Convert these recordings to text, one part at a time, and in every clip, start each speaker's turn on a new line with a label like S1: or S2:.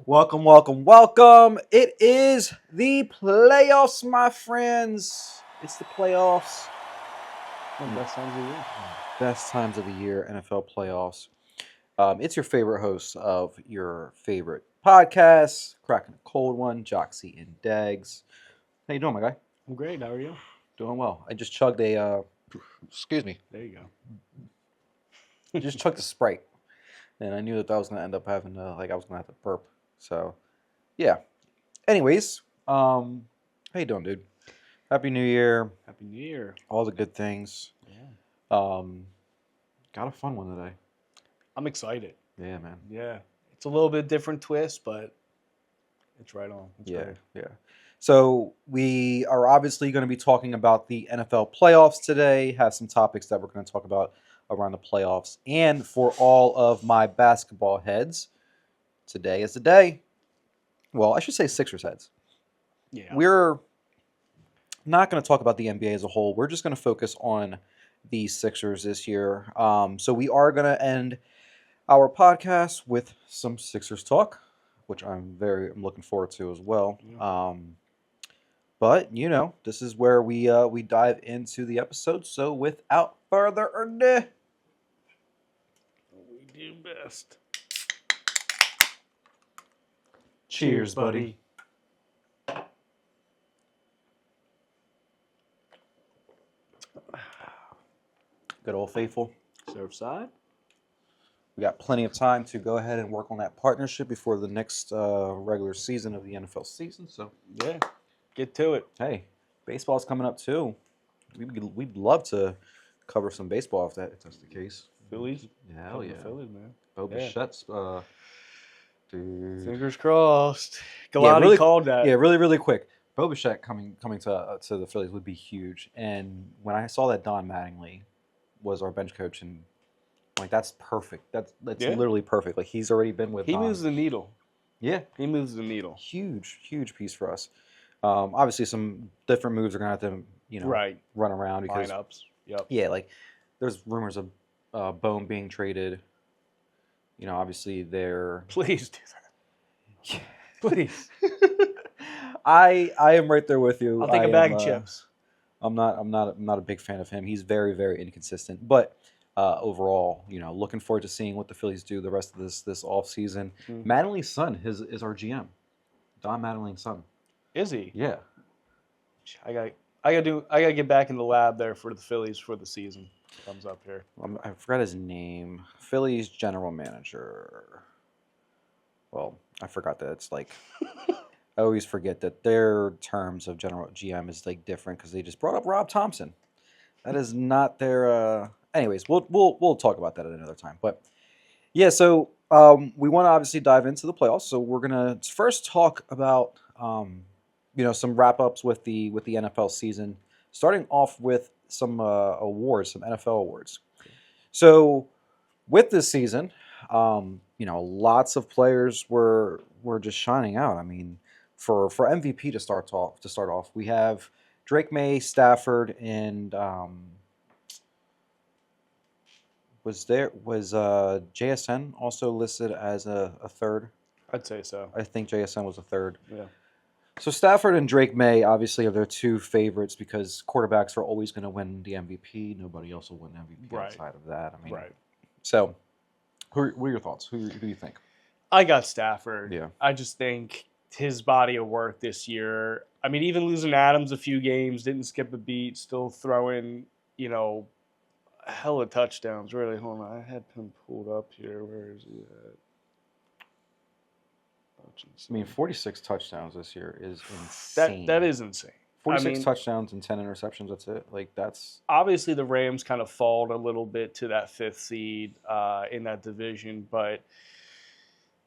S1: Welcome, welcome, welcome. It is the playoffs, my friends. It's the playoffs.
S2: One of the best times of the year.
S1: Best times of the year, NFL playoffs. It's your favorite host of your favorite podcast, Cracking a Cold One, Joxy and Dags. How you doing, my guy?
S2: I'm great. How are you?
S1: Doing well. I just chugged a, excuse me,
S2: There you go.
S1: I just chugged a Sprite. And I knew that was going to end up having, I was going to have to burp. So, yeah. Anyways, how you doing, dude? Happy New Year.
S2: Happy New Year.
S1: All the good things.
S2: Yeah.
S1: Got a fun one today.
S2: I'm excited.
S1: Yeah, man.
S2: Yeah. It's a little bit different twist, but it's right on. It's
S1: Yeah,
S2: great.
S1: yeah. So we are obviously going to be talking about the NFL playoffs today. Have some topics that we're going to talk about around the playoffs. And for all of my basketball heads, today is the day. Well, I should say Sixers heads.
S2: Yeah.
S1: We're not going to talk about the NBA as a whole. We're just going to focus on the Sixers this year. So we are going to end our podcast with some Sixers talk, which I'm looking forward to as well.
S2: Yeah.
S1: But this is where we dive into the episode. So without further ado,
S2: We do best.
S1: cheers, buddy. Good old faithful.
S2: Surfside.
S1: We got plenty of time to go ahead and work on that partnership before the next regular season of the NFL season. So,
S2: Yeah. Get to it.
S1: hey, baseball's coming up too. We'd love to cover some baseball if that's the case.
S2: Phillies.
S1: Hell
S2: Cover
S1: yeah.
S2: the Phillies, man.
S1: Bo
S2: Yeah.
S1: Bichette's, dude.
S2: Fingers crossed.
S1: Yeah,
S2: Galati
S1: really-
S2: called that.
S1: Yeah, really, really quick. Bo Bichette coming to the Phillies would be huge. And when I saw that Don Mattingly was our bench coach, and like that's perfect. That's
S2: Yeah.
S1: literally perfect. Like he's already been with
S2: He
S1: Don.
S2: moves the needle.
S1: Yeah,
S2: He moves the needle.
S1: huge piece for us. Obviously, some different moves are gonna have to
S2: Right.
S1: run around because
S2: Lineups. Yep.
S1: yeah, like there's rumors of Bone being traded. Obviously they're
S2: Please do that. Please.
S1: I am right there with you.
S2: I'll take
S1: I
S2: a bag
S1: am,
S2: of chips.
S1: I'm not a big fan of him. He's very inconsistent. But overall, looking forward to seeing what the Phillies do the rest of this off season.
S2: Mhm.
S1: Mattingly's son is our GM. Don Mattingly's son.
S2: Is he?
S1: Yeah.
S2: I gotta get back in the lab there for the Phillies for the season. Comes up here.
S1: I forgot his name. Phillies general manager. Well, I forgot that it's like I always forget that their terms of general GM is like different because they just brought up Rob Thompson. That is not their. Anyways, we'll talk about that at another time. But yeah, so we want to obviously dive into the playoffs. So we're gonna first talk about some wrap ups with the NFL season, starting off with some awards, some NFL awards. So with this season, lots of players were just shining out. I mean, for MVP to start off, we have Drake May, Stafford, and was JSN also listed as a third?
S2: I'd say so.
S1: I think JSN was a third.
S2: Yeah.
S1: So Stafford and Drake May obviously are their two favorites because quarterbacks are always going to win the MVP. Nobody else will win MVP
S2: Right.
S1: outside of that. I mean,
S2: Right.
S1: So, what are your thoughts? Who do you think?
S2: I got Stafford.
S1: Yeah.
S2: I just think his body of work this year. I mean, even losing Adams a few games, didn't skip a beat, still throwing, hella touchdowns. Really, hold on. I had him pulled up here. Where is he at?
S1: I mean, 46 touchdowns this year is insane.
S2: That is insane.
S1: 46 touchdowns and 10 interceptions. That's it. Like that's
S2: Obviously the Rams kind of falled a little bit to that fifth seed in that division, but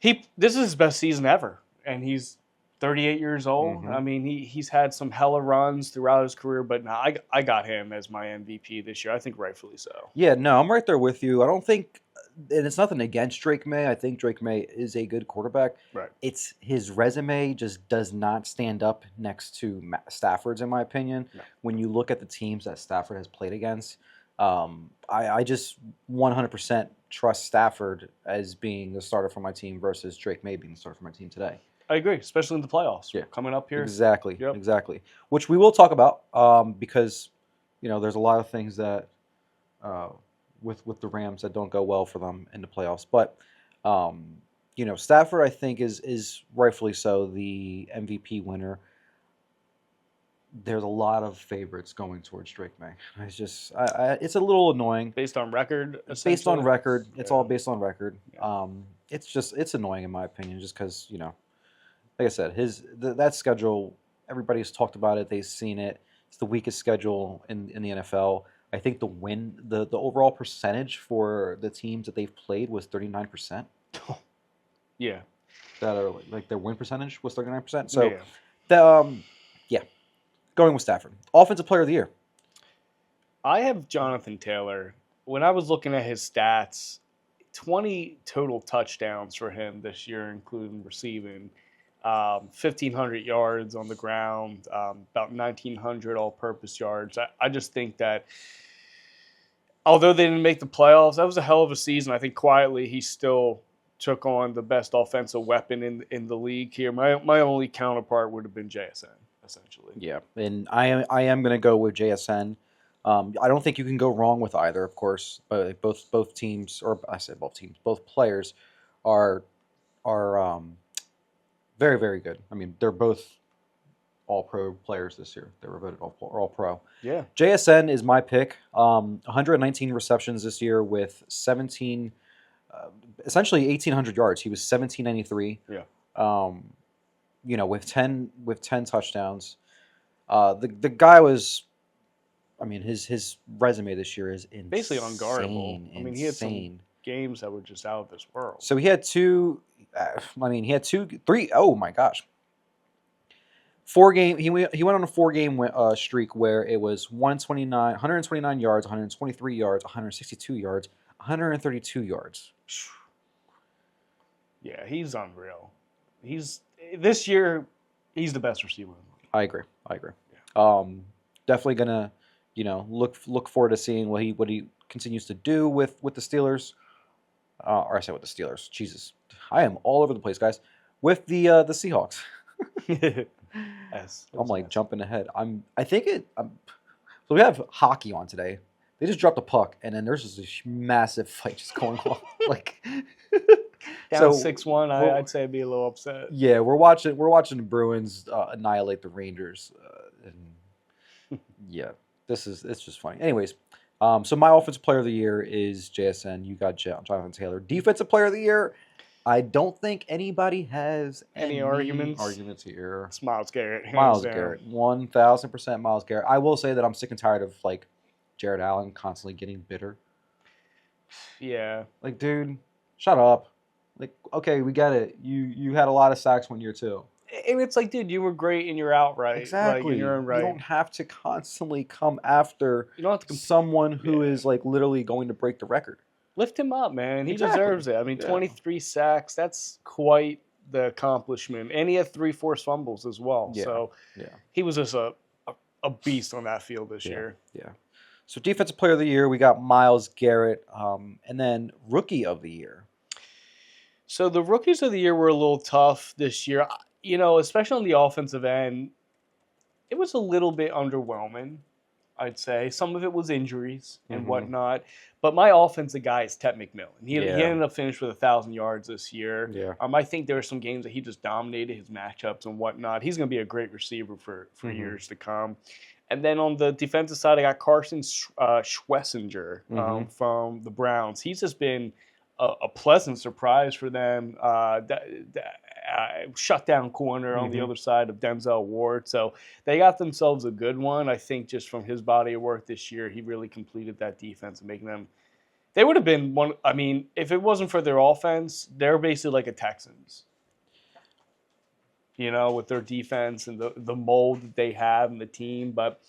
S2: this is his best season ever, and he's 38 years old.
S1: Mhm.
S2: I mean, he's had some hella runs throughout his career, but no, I got him as my MVP this year. I think rightfully so.
S1: yeah. No, I'm right there with you. I don't think, and it's nothing against Drake May. I think Drake May is a good quarterback.
S2: Right.
S1: It's his resume just does not stand up next to Stafford's, in my opinion.
S2: No.
S1: When you look at the teams that Stafford has played against, I just 100% trust Stafford as being the starter for my team versus Drake May being the starter for my team today.
S2: I agree, especially in the playoffs.
S1: Yeah.
S2: Coming up here.
S1: Exactly.
S2: Yep.
S1: Exactly. Which we will talk about because there's a lot of things that with the Rams that don't go well for them in the playoffs. But Stafford I think is rightfully so the MVP winner. There's a lot of favorites going towards Drake May. It's just it's a little annoying.
S2: Based on record,
S1: Based on record,
S2: Yeah.
S1: it's all based on record.
S2: Yeah.
S1: It's annoying in my opinion, just because like I said, that schedule. Everybody's talked about it. They've seen it. It's the weakest schedule in the NFL. I think the overall percentage for the teams that they've played was 39%.
S2: Yeah.
S1: That are like their win percentage was 39%. So
S2: Yeah.
S1: yeah, going with Stafford, offensive player of the year.
S2: I have Jonathan Taylor. When I was looking at his stats, 20 total touchdowns for him this year, including receiving, 1,500 yards on the ground, about 1,900 all-purpose yards. I just think that although they didn't make the playoffs, that was a hell of a season. I think quietly he still took on the best offensive weapon in the league here. My only counterpart would have been JSN, essentially.
S1: Yeah, and I am going to go with JSN. I don't think you can go wrong with either, of course. But both teams, or I said both teams, both players are very, very good. I mean, they're both all-pro players this year. They were voted all-pro.
S2: Yeah.
S1: JSN is my pick. 119 receptions this year with 17, essentially 1,800 yards. He was 1,793.
S2: Yeah.
S1: With 10 touchdowns. The guy was, I mean, his resume this year is insane.
S2: Basically unguardable. I mean, he had some games that were just out of this world.
S1: So he had three. Oh my gosh. 4 game. He went on a 4-game streak where it was 129 yards, 123 yards, 162 yards, 132 yards.
S2: Yeah, he's unreal. This year, he's the best receiver in the league.
S1: I agree.
S2: Yeah.
S1: Definitely gonna, look forward to seeing what he continues to do with the Steelers. Or I say with the Steelers. Jesus, I am all over the place, guys. With the Seahawks.
S2: Yes,
S1: I'm like jumping ahead. So we have hockey on today. They just dropped a puck, and then there's just this massive fight just going on. Like
S2: down 6-1, I'd say I'd be a little upset.
S1: Yeah, we're watching the Bruins annihilate the Rangers, and yeah, it's just funny. Anyways, so my offensive player of the year is JSN. You got Jonathan Taylor. Defensive player of the year, I don't think anybody has
S2: any arguments
S1: here.
S2: It's Myles Garrett.
S1: Myles Garrett, 1,000% Myles Garrett. I will say that I'm sick and tired of like Jared Allen constantly getting bitter.
S2: Yeah.
S1: Like, dude, shut up. Like, okay, we get it. You had a lot of sacks 1 year too.
S2: And it's like, dude, you were great and you're outright.
S1: Exactly.
S2: Like, in your own right.
S1: You don't have to constantly come after someone who is like literally going to break the record.
S2: Lift him up, man. He
S1: Exactly.
S2: deserves it. I mean, 23 sacks, that's quite the accomplishment. And he had 3 forced fumbles as well.
S1: Yeah.
S2: So he was just a beast on that field this year.
S1: Yeah. So defensive player of the year, we got Myles Garrett. And then rookie of the year.
S2: So the rookies of the year were a little tough this year. Especially on the offensive end, it was a little bit underwhelming, I'd say. Some of it was injuries and whatnot. But my offensive guy is Ted McMillan. He ended up finishing with 1,000 yards this year.
S1: Yeah.
S2: I think there were some games that he just dominated his matchups and whatnot. He's going to be a great receiver for years to come. And then on the defensive side, I got Carson Schwessinger from the Browns. He's just been a pleasant surprise for them. Shutdown corner on the other side of Denzel Ward. So they got themselves a good one. I think just from his body of work this year, he really completed that defense and making them. They would have been one. I mean, if it wasn't for their offense, they're basically like a Texans. With their defense and the mold that they have in the team. But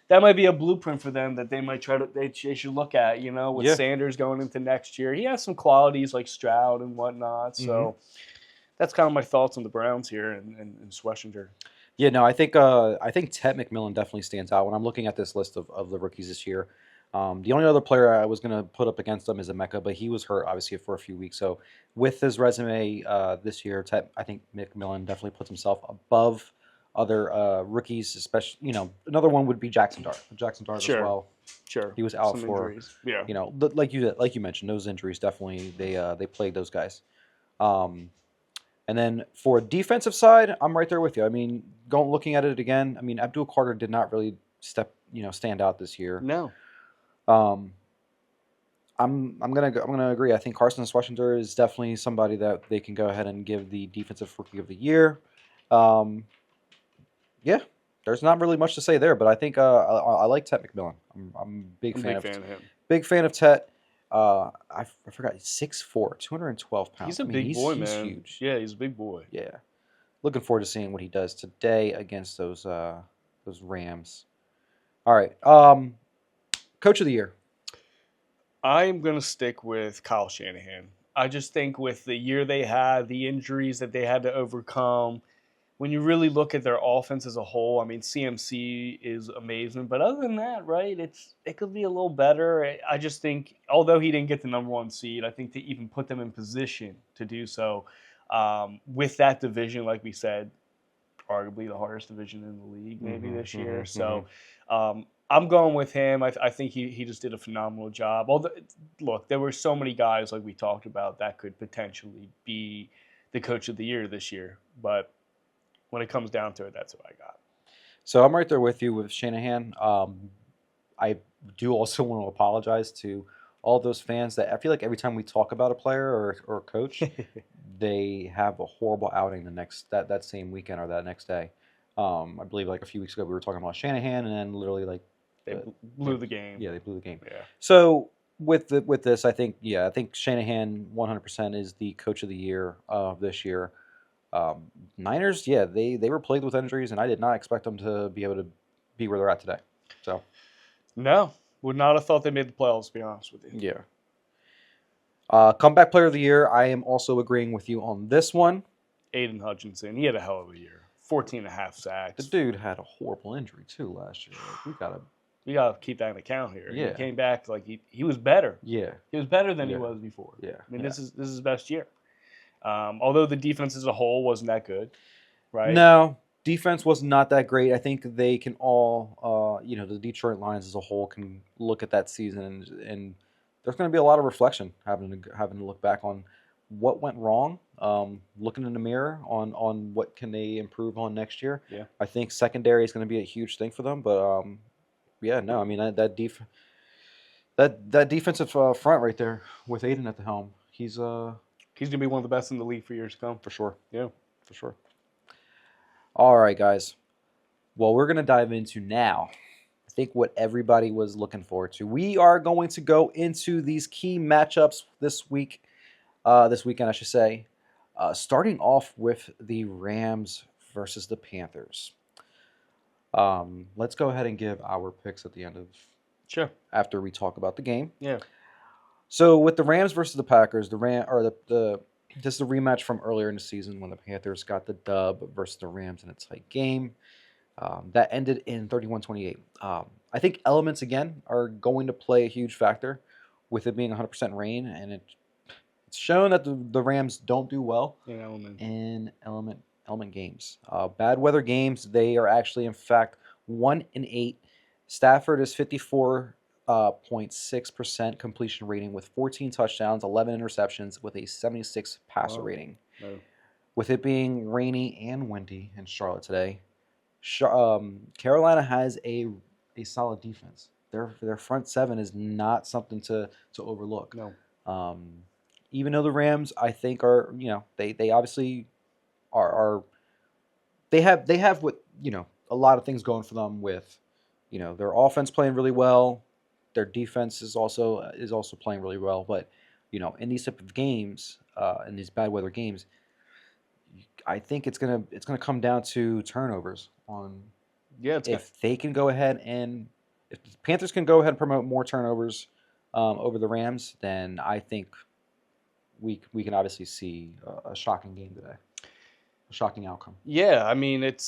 S2: that might be a blueprint for them that they might they should look at, with Sanders going into next year. He has some qualities like Stroud and whatnot. So that's kind of my thoughts on the Browns here and Schwessinger.
S1: Yeah, no, I think Ted McMillan definitely stands out when I'm looking at this list of the rookies this year. The only other player I was going to put up against him is Emeka, but he was hurt obviously for a few weeks. So with his resume this year, I think McMillan definitely puts himself above other rookies, especially another one would be Jackson Dart. Jackson Dart
S2: Sure.
S1: as well.
S2: Sure.
S1: He was out
S2: Some
S1: for
S2: injuries. Yeah.
S1: like you mentioned, those injuries definitely they plagued those guys. And then for defensive side, I'm right there with you. I mean, looking at it again, I mean, Abdul Carter did not really stand out this year.
S2: No.
S1: I'm gonna agree. I think Carson Schwarzenegger is definitely somebody that they can go ahead and give the defensive rookie of the year. Yeah, there's not really much to say there, but I think I like Tet McMillan. I'm a big fan of
S2: him.
S1: Big fan of Tet. I forgot he's 6'4", 212 pounds.
S2: He's a big boy,
S1: he's
S2: man.
S1: Huge.
S2: Yeah, he's a big boy.
S1: Yeah, looking forward to seeing what he does today against those Rams. All right, coach of the year.
S2: I'm going to stick with Kyle Shanahan. I just think with the year they had, the injuries that they had to overcome, when you really look at their offense as a whole, I mean, CMC is amazing. But other than that, right, it could be a little better. I just think, although he didn't get the number 1 seed, I think to even put them in position to do so with that division, like we said, arguably the hardest division in the league maybe this year. So I'm going with him. I think he just did a phenomenal job. Although, look, there were so many guys like we talked about that could potentially be the coach of the year this year. But when it comes down to it, that's what I got.
S1: So I'm right there with you with Shanahan. I do also want to apologize to all those fans that I feel like every time we talk about a player or a coach, they have a horrible outing that same weekend or that next day. I believe like a few weeks ago we were talking about Shanahan, and then literally like
S2: they blew the game.
S1: Yeah, they blew the game.
S2: Yeah.
S1: So with this, I think Shanahan 100% is the coach of the year this year. Niners, yeah, they were plagued with injuries, and I did not expect them to be able to be where they're at today. So
S2: no, would not have thought they made the playoffs, to be honest with you.
S1: Yeah. Comeback player of the year, I am also agreeing with you on this one.
S2: Aiden Hutchinson, he had a hell of a year. 14.5 sacks.
S1: The dude had a horrible injury too last year. Like,
S2: we gotta keep that in account here.
S1: Yeah.
S2: He came back like he was better.
S1: Yeah.
S2: He was better than he was before.
S1: Yeah.
S2: I mean, this is his best year. Although the defense as a whole wasn't that good, right?
S1: No, defense was not that great. I think they can all, the Detroit Lions as a whole can look at that season and there's going to be a lot of reflection having to look back on what went wrong, looking in the mirror on what can they improve on next year.
S2: Yeah.
S1: I think secondary is going to be a huge thing for them, but I mean that defensive front right there with Aiden at the helm, he's
S2: going to be one of the best in the league for years to come.
S1: For sure.
S2: Yeah.
S1: For sure. All right, guys. Well, we're going to dive into now, I think, what everybody was looking forward to. We are going to go into these key matchups this weekend, I should say, starting off with the Rams versus the Panthers. Let's go ahead and give our picks at the end of after we talk about the game.
S2: Yeah.
S1: So with the Rams versus the Packers, this is a rematch from earlier in the season when the Panthers got the dub versus the Rams in a tight game. That ended in 31-28. I think elements, again, are going to play a huge factor with it being 100% rain, and it's shown that the Rams don't do well in element games. Bad weather games, they are actually, in fact, 1-8. Stafford is 54.6% completion rating with 14 touchdowns, 11 interceptions with a 76 passer rating.
S2: No.
S1: With it being rainy and windy in Charlotte today, Carolina has a solid defense. Their front seven is not something to overlook.
S2: No.
S1: Even though the Rams, I think, are they obviously are they have what a lot of things going for them with their offense playing really well. Their defense is also playing really well, but in these type of games, in these bad weather games, I think it's gonna come down to turnovers. If they can go ahead and if the Panthers can go ahead and promote more turnovers over the Rams, then I think we can obviously see a shocking game today, a shocking outcome.
S2: Yeah, I mean it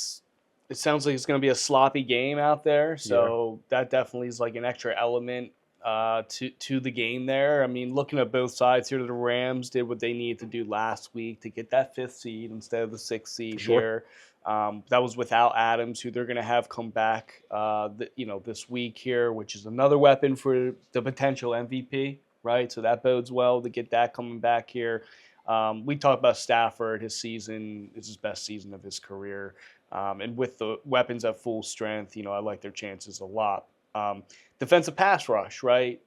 S2: sounds like it's going to be a sloppy game out there, so that definitely is like an extra element. to the game there. I mean, looking at both sides here, the Rams did what they needed to do last week to get that 5th seed instead of the 6th seed
S1: Sure.
S2: here. That was without Adams, who they're going to have come back, this week here, which is another weapon for the potential MVP, right? So that bodes well to get that coming back here. We talked about Stafford. His season is his best season of his career. And with the weapons at full strength, I like their chances a lot. Defensive pass rush, right?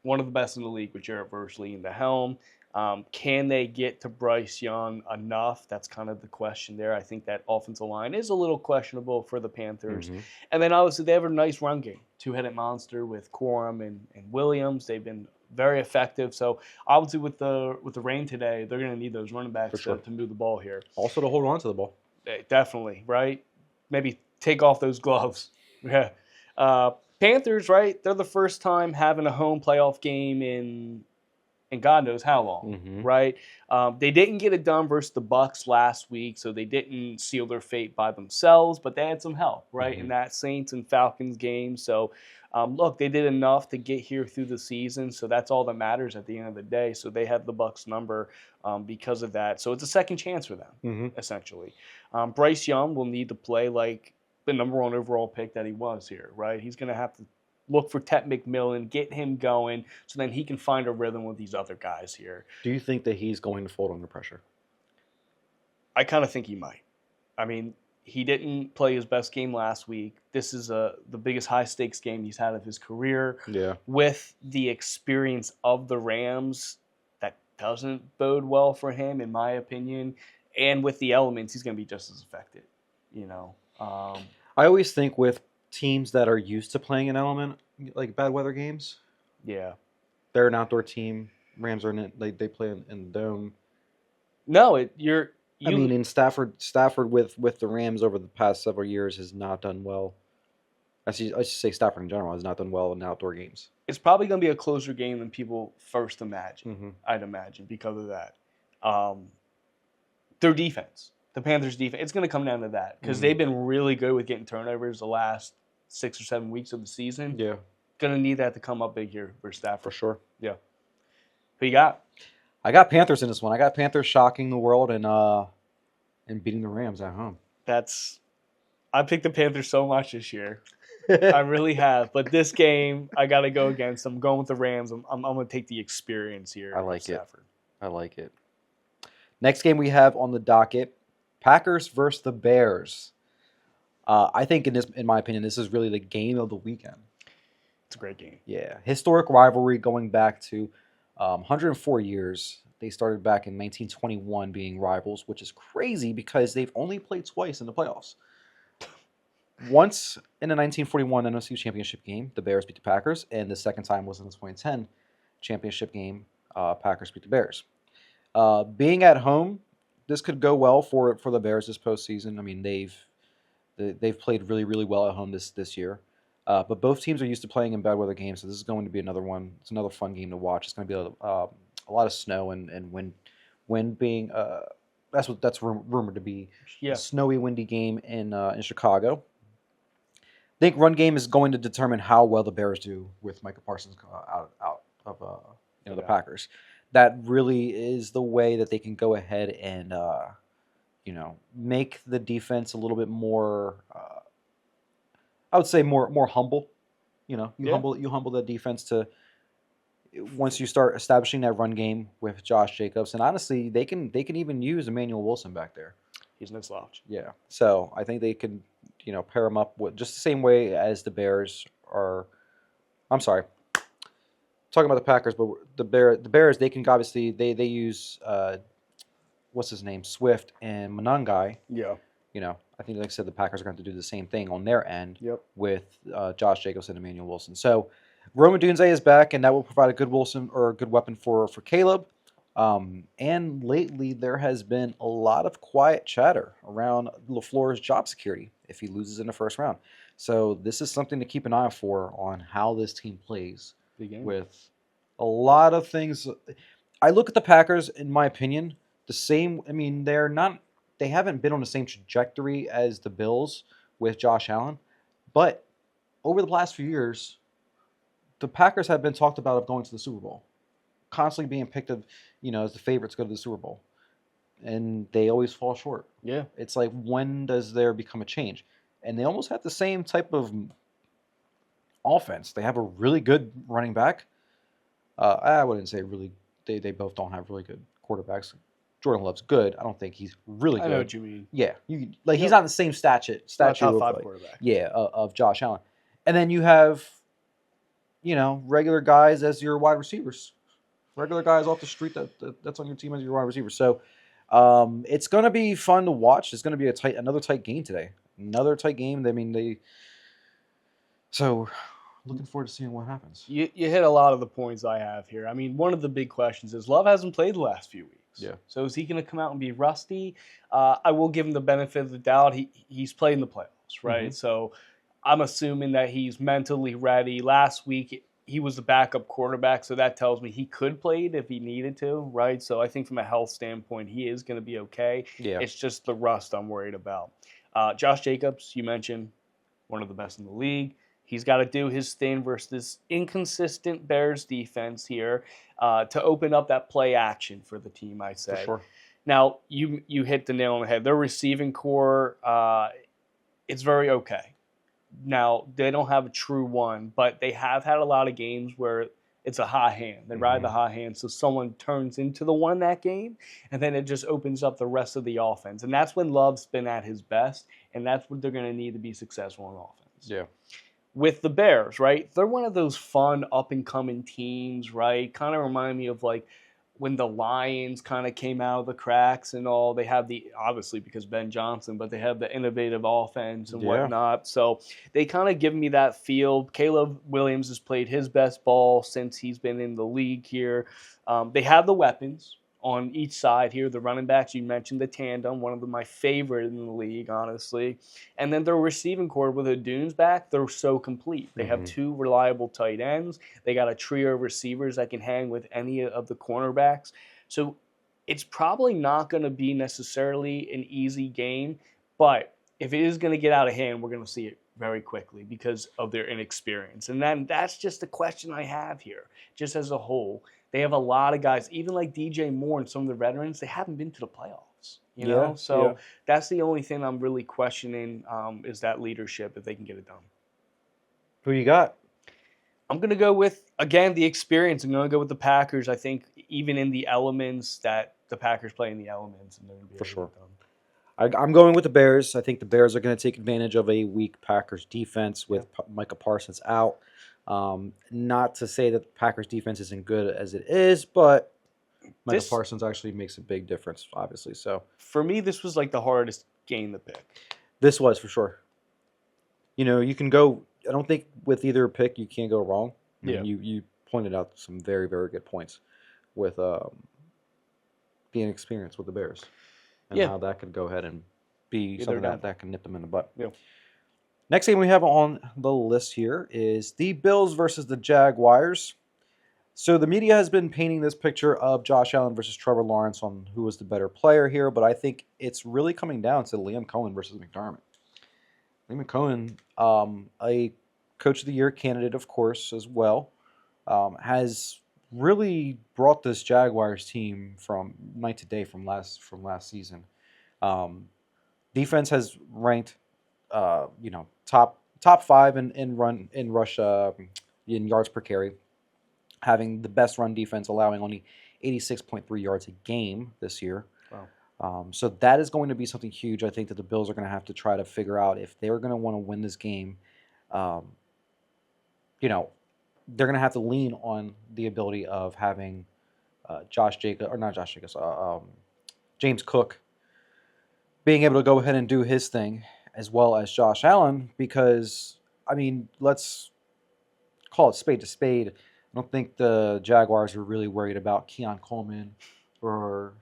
S2: One of the best in the league with Jarrett Versley in the helm. Can they get to Bryce Young enough? That's kind of the question there. I think that offensive line is a little questionable for the Panthers.
S1: Mhm.
S2: And then obviously they have a nice run game. Two-headed monster with Corum and Williams. They've been very effective. So obviously with the rain today, they're going to need those running backs
S1: For sure.
S2: to move the ball here.
S1: Also to hold on to the ball.
S2: Definitely, right? Maybe take off those gloves. Yeah. Panthers, right? They're the first time having a home playoff game in God knows how long,
S1: Mhm.
S2: right? They didn't get it done versus the Bucks last week, so they didn't seal their fate by themselves, but they had some help, right, in that Saints and Falcons game. So, look, they did enough to get here through the season, so that's all that matters at the end of the day. So they have the Bucks number because of that. So it's a second chance for them,
S1: Mhm.
S2: essentially. Bryce Young will need to play like the number 1 overall pick that he was here, right? He's going to have to look for Ted McMillan, get him going, so then he can find a rhythm with these other guys here.
S1: Do you think that he's going to fold under pressure?
S2: I kind of think he might. I mean, he didn't play his best game last week. This is the biggest high-stakes game he's had of his career.
S1: Yeah.
S2: With the experience of the Rams, that doesn't bode well for him, in my opinion. And with the elements, he's going to be just as affected,
S1: I always think with teams that are used to playing an element, like bad weather games,
S2: Yeah.
S1: they're an outdoor team. Rams are they play in the dome.
S2: No,
S1: I mean, in Stafford with the Rams over the past several years has not done well. I should say Stafford in general has not done well in outdoor games.
S2: it's probably going to be a closer game than people first imagine.
S1: Mhm.
S2: I'd imagine because of that. Their defense, the Panthers' defense, it's going to come down to that because
S1: Mhm.
S2: they've been really good with getting turnovers the last 6 or 7 weeks of the season.
S1: Yeah,
S2: Going to need that to come up big here for
S1: for
S2: Stafford.
S1: sure.
S2: Yeah. Who you got?
S1: I got Panthers in this one. I got Panthers shocking the world and beating the Rams at home.
S2: I picked the Panthers so much this year. I really have. But this game, I got to go against. I'm going with the Rams. I'm going to take the experience here.
S1: I
S2: of
S1: like it.
S2: Stafford.
S1: I like it. Next game we have on the docket: Packers versus the Bears. I think in my opinion, this is really the game of the weekend.
S2: It's a great game.
S1: Yeah, historic rivalry going back to 104 years. They started back in 1921 being rivals, which is crazy because they've only played twice in the playoffs. Once in the 1941 NFC Championship game, the Bears beat the Packers, and the second time was in the 2010 Championship game. Packers beat the Bears. Being at home, this could go well for the Bears this postseason. I mean, they've played really, really well at home this year. But both teams are used to playing in bad weather games, so this is going to be another one. It's another fun game to watch. It's going to be a lot of snow and wind being that's rumored to be
S2: Yeah.
S1: a snowy, windy game in Chicago. I think run game is going to determine how well the Bears do with Micah Parsons out of the
S2: Yeah.
S1: Packers. That really is the way that they can go ahead and make the defense a little bit more. I would say more humble. You
S2: Yeah.
S1: humble the defense to once you start establishing that run game with Josh Jacobs, and honestly, they can even use Emmanuel Wilson back there.
S2: He's no slouch.
S1: Yeah, so I think they can pair him up with just the same way as the Bears are. I'm sorry, talking about the Packers, but the Bears they can obviously they use what's his name, Swift and Monangai.
S2: Yeah.
S1: I think, like I said, the Packers are going to do the same thing on their end
S2: Yep.
S1: with Josh Jacobs and Emmanuel Wilson. So Rome Odunze is back, and that will provide a good weapon for Caleb. And lately, there has been a lot of quiet chatter around LaFleur's job security if he loses in the first round. So this is something to keep an eye for on how this team plays
S2: Big game.
S1: with a lot of things. I look at the Packers, in my opinion, the same. I mean, they haven't been on the same trajectory as the Bills with Josh Allen, but over the last few years, the Packers have been talked about of going to the Super Bowl, constantly being picked as the favorites to go to the Super Bowl, and they always fall short.
S2: Yeah.
S1: It's like, when does there become a change? And they almost have the same type of offense. They have a really good running back. I wouldn't say really. They both don't have really good quarterbacks. Jordan Love's good. I don't think he's really good.
S2: I know what you mean.
S1: Yeah, he's not the same statue
S2: Not top
S1: of,
S2: 5
S1: like,
S2: quarterback.
S1: yeah, of Josh Allen. And then you have, regular guys as your wide receivers, regular guys off the street that's on your team as your wide receiver. So it's going to be fun to watch. It's going to be another tight game today. Another tight game. So looking forward to seeing what happens.
S2: You hit a lot of the points I have here. I mean, one of the big questions is Love hasn't played the last few weeks.
S1: Yeah.
S2: So is he going to come out and be rusty? I will give him the benefit of the doubt. He's played in the playoffs, right?
S1: Mhm.
S2: So I'm assuming that he's mentally ready. Last week, he was the backup quarterback, so that tells me he could play it if he needed to, right? So I think from a health standpoint, he is going to be okay.
S1: Yeah.
S2: It's just the rust I'm worried about. Josh Jacobs, you mentioned, one of the best in the league. He's got to do his thing versus this inconsistent Bears defense here to open up that play action for the team, I say.
S1: For sure.
S2: Now, you hit the nail on the head. Their receiving core, it's very okay. Now, they don't have a true one, but they have had a lot of games where it's a hot hand. They ride the hot hand, so someone turns into the one that game, and then it just opens up the rest of the offense. And that's when Love's been at his best, and that's what they're going to need to be successful on offense.
S1: Yeah.
S2: With the Bears, right? They're one of those fun up-and-coming teams, right? Kind of remind me of like when the Lions kind of came out of the cracks and all. They have obviously because Ben Johnson, but they have the innovative offense and whatnot. So they kind of give me that feel. Caleb Williams has played his best ball since he's been in the league here. They have the weapons on each side here. The running backs, you mentioned the tandem, one of my favorite in the league, honestly. And then their receiving core with Adune's back, they're so complete. They have 2 reliable tight ends. They got a trio of receivers that can hang with any of the cornerbacks. So it's probably not going to be necessarily an easy game, but if it is going to get out of hand, we're going to see it very quickly because of their inexperience. And then that's just the question I have here, just as a whole. They have a lot of guys, even like DJ Moore and some of the veterans, they haven't been to the playoffs, you know? So that's the only thing I'm really questioning is that leadership, if they can get it done.
S1: Who you got?
S2: I'm going to go with, again, the experience. I'm going to go with the Packers. I think even in the elements that the Packers play in the elements. And they're going to be
S1: For sure.
S2: able to get it done.
S1: I'm going with the Bears. I think the Bears are going to take advantage of a weak Packers defense with Micah Parsons out. Not to say that the Packers defense isn't good as it is, but Micah Parsons actually makes a big difference, obviously. So
S2: for me, this was like the hardest game to pick.
S1: This was for sure. You can go. I don't think with either pick you can't go wrong. I mean, you pointed out some very, very good points with the inexperience with the Bears and how that could go ahead and be something that can nip them in the butt.
S2: Yeah.
S1: Next game we have on the list here is the Bills versus the Jaguars. So the media has been painting this picture of Josh Allen versus Trevor Lawrence on who was the better player here, but I think it's really coming down to Liam Cohen versus McDermott. Liam Cohen, a Coach of the Year candidate, of course, as well, has really brought this Jaguars team from night to day from last season. Defense has ranked, top 5 in rush in yards per carry, having the best run defense, allowing only 86.3 yards a game this year.
S2: Wow.
S1: So that is going to be something huge. I think that the Bills are going to have to try to figure out if they're going to want to win this game. They're going to have to lean on the ability of having James Cook being able to go ahead and do his thing, as well as Josh Allen, because, I mean, let's call it spade to spade. I don't think the Jaguars are really worried about Keon Coleman or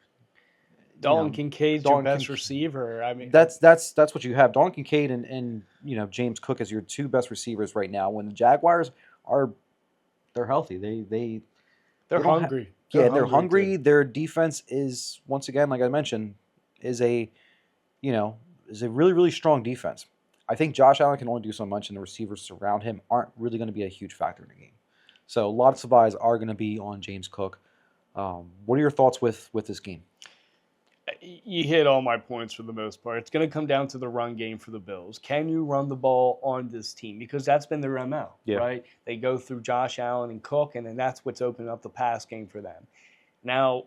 S2: Dalton Kincaid's your best receiver. I mean,
S1: that's what you have. Dalton Kincaid and James Cook as your 2 best receivers right now. When the Jaguars they're healtly.
S2: They're hungry.
S1: They're hungry. Their defense is, once again, like I mentioned, is a really, really strong defense. I think Josh Allen can only do so much, and the receivers around him aren't really going to be a huge factor in the game. So a lot of eyes are going to be on James Cook. What are your thoughts with this game?
S2: You hit all my points for the most part. It's going to come down to the run game for the Bills. Can you run the ball on this team? Because that's been their MO, right? They go through Josh Allen and Cook, and then that's what's opening up the pass game for them. Now,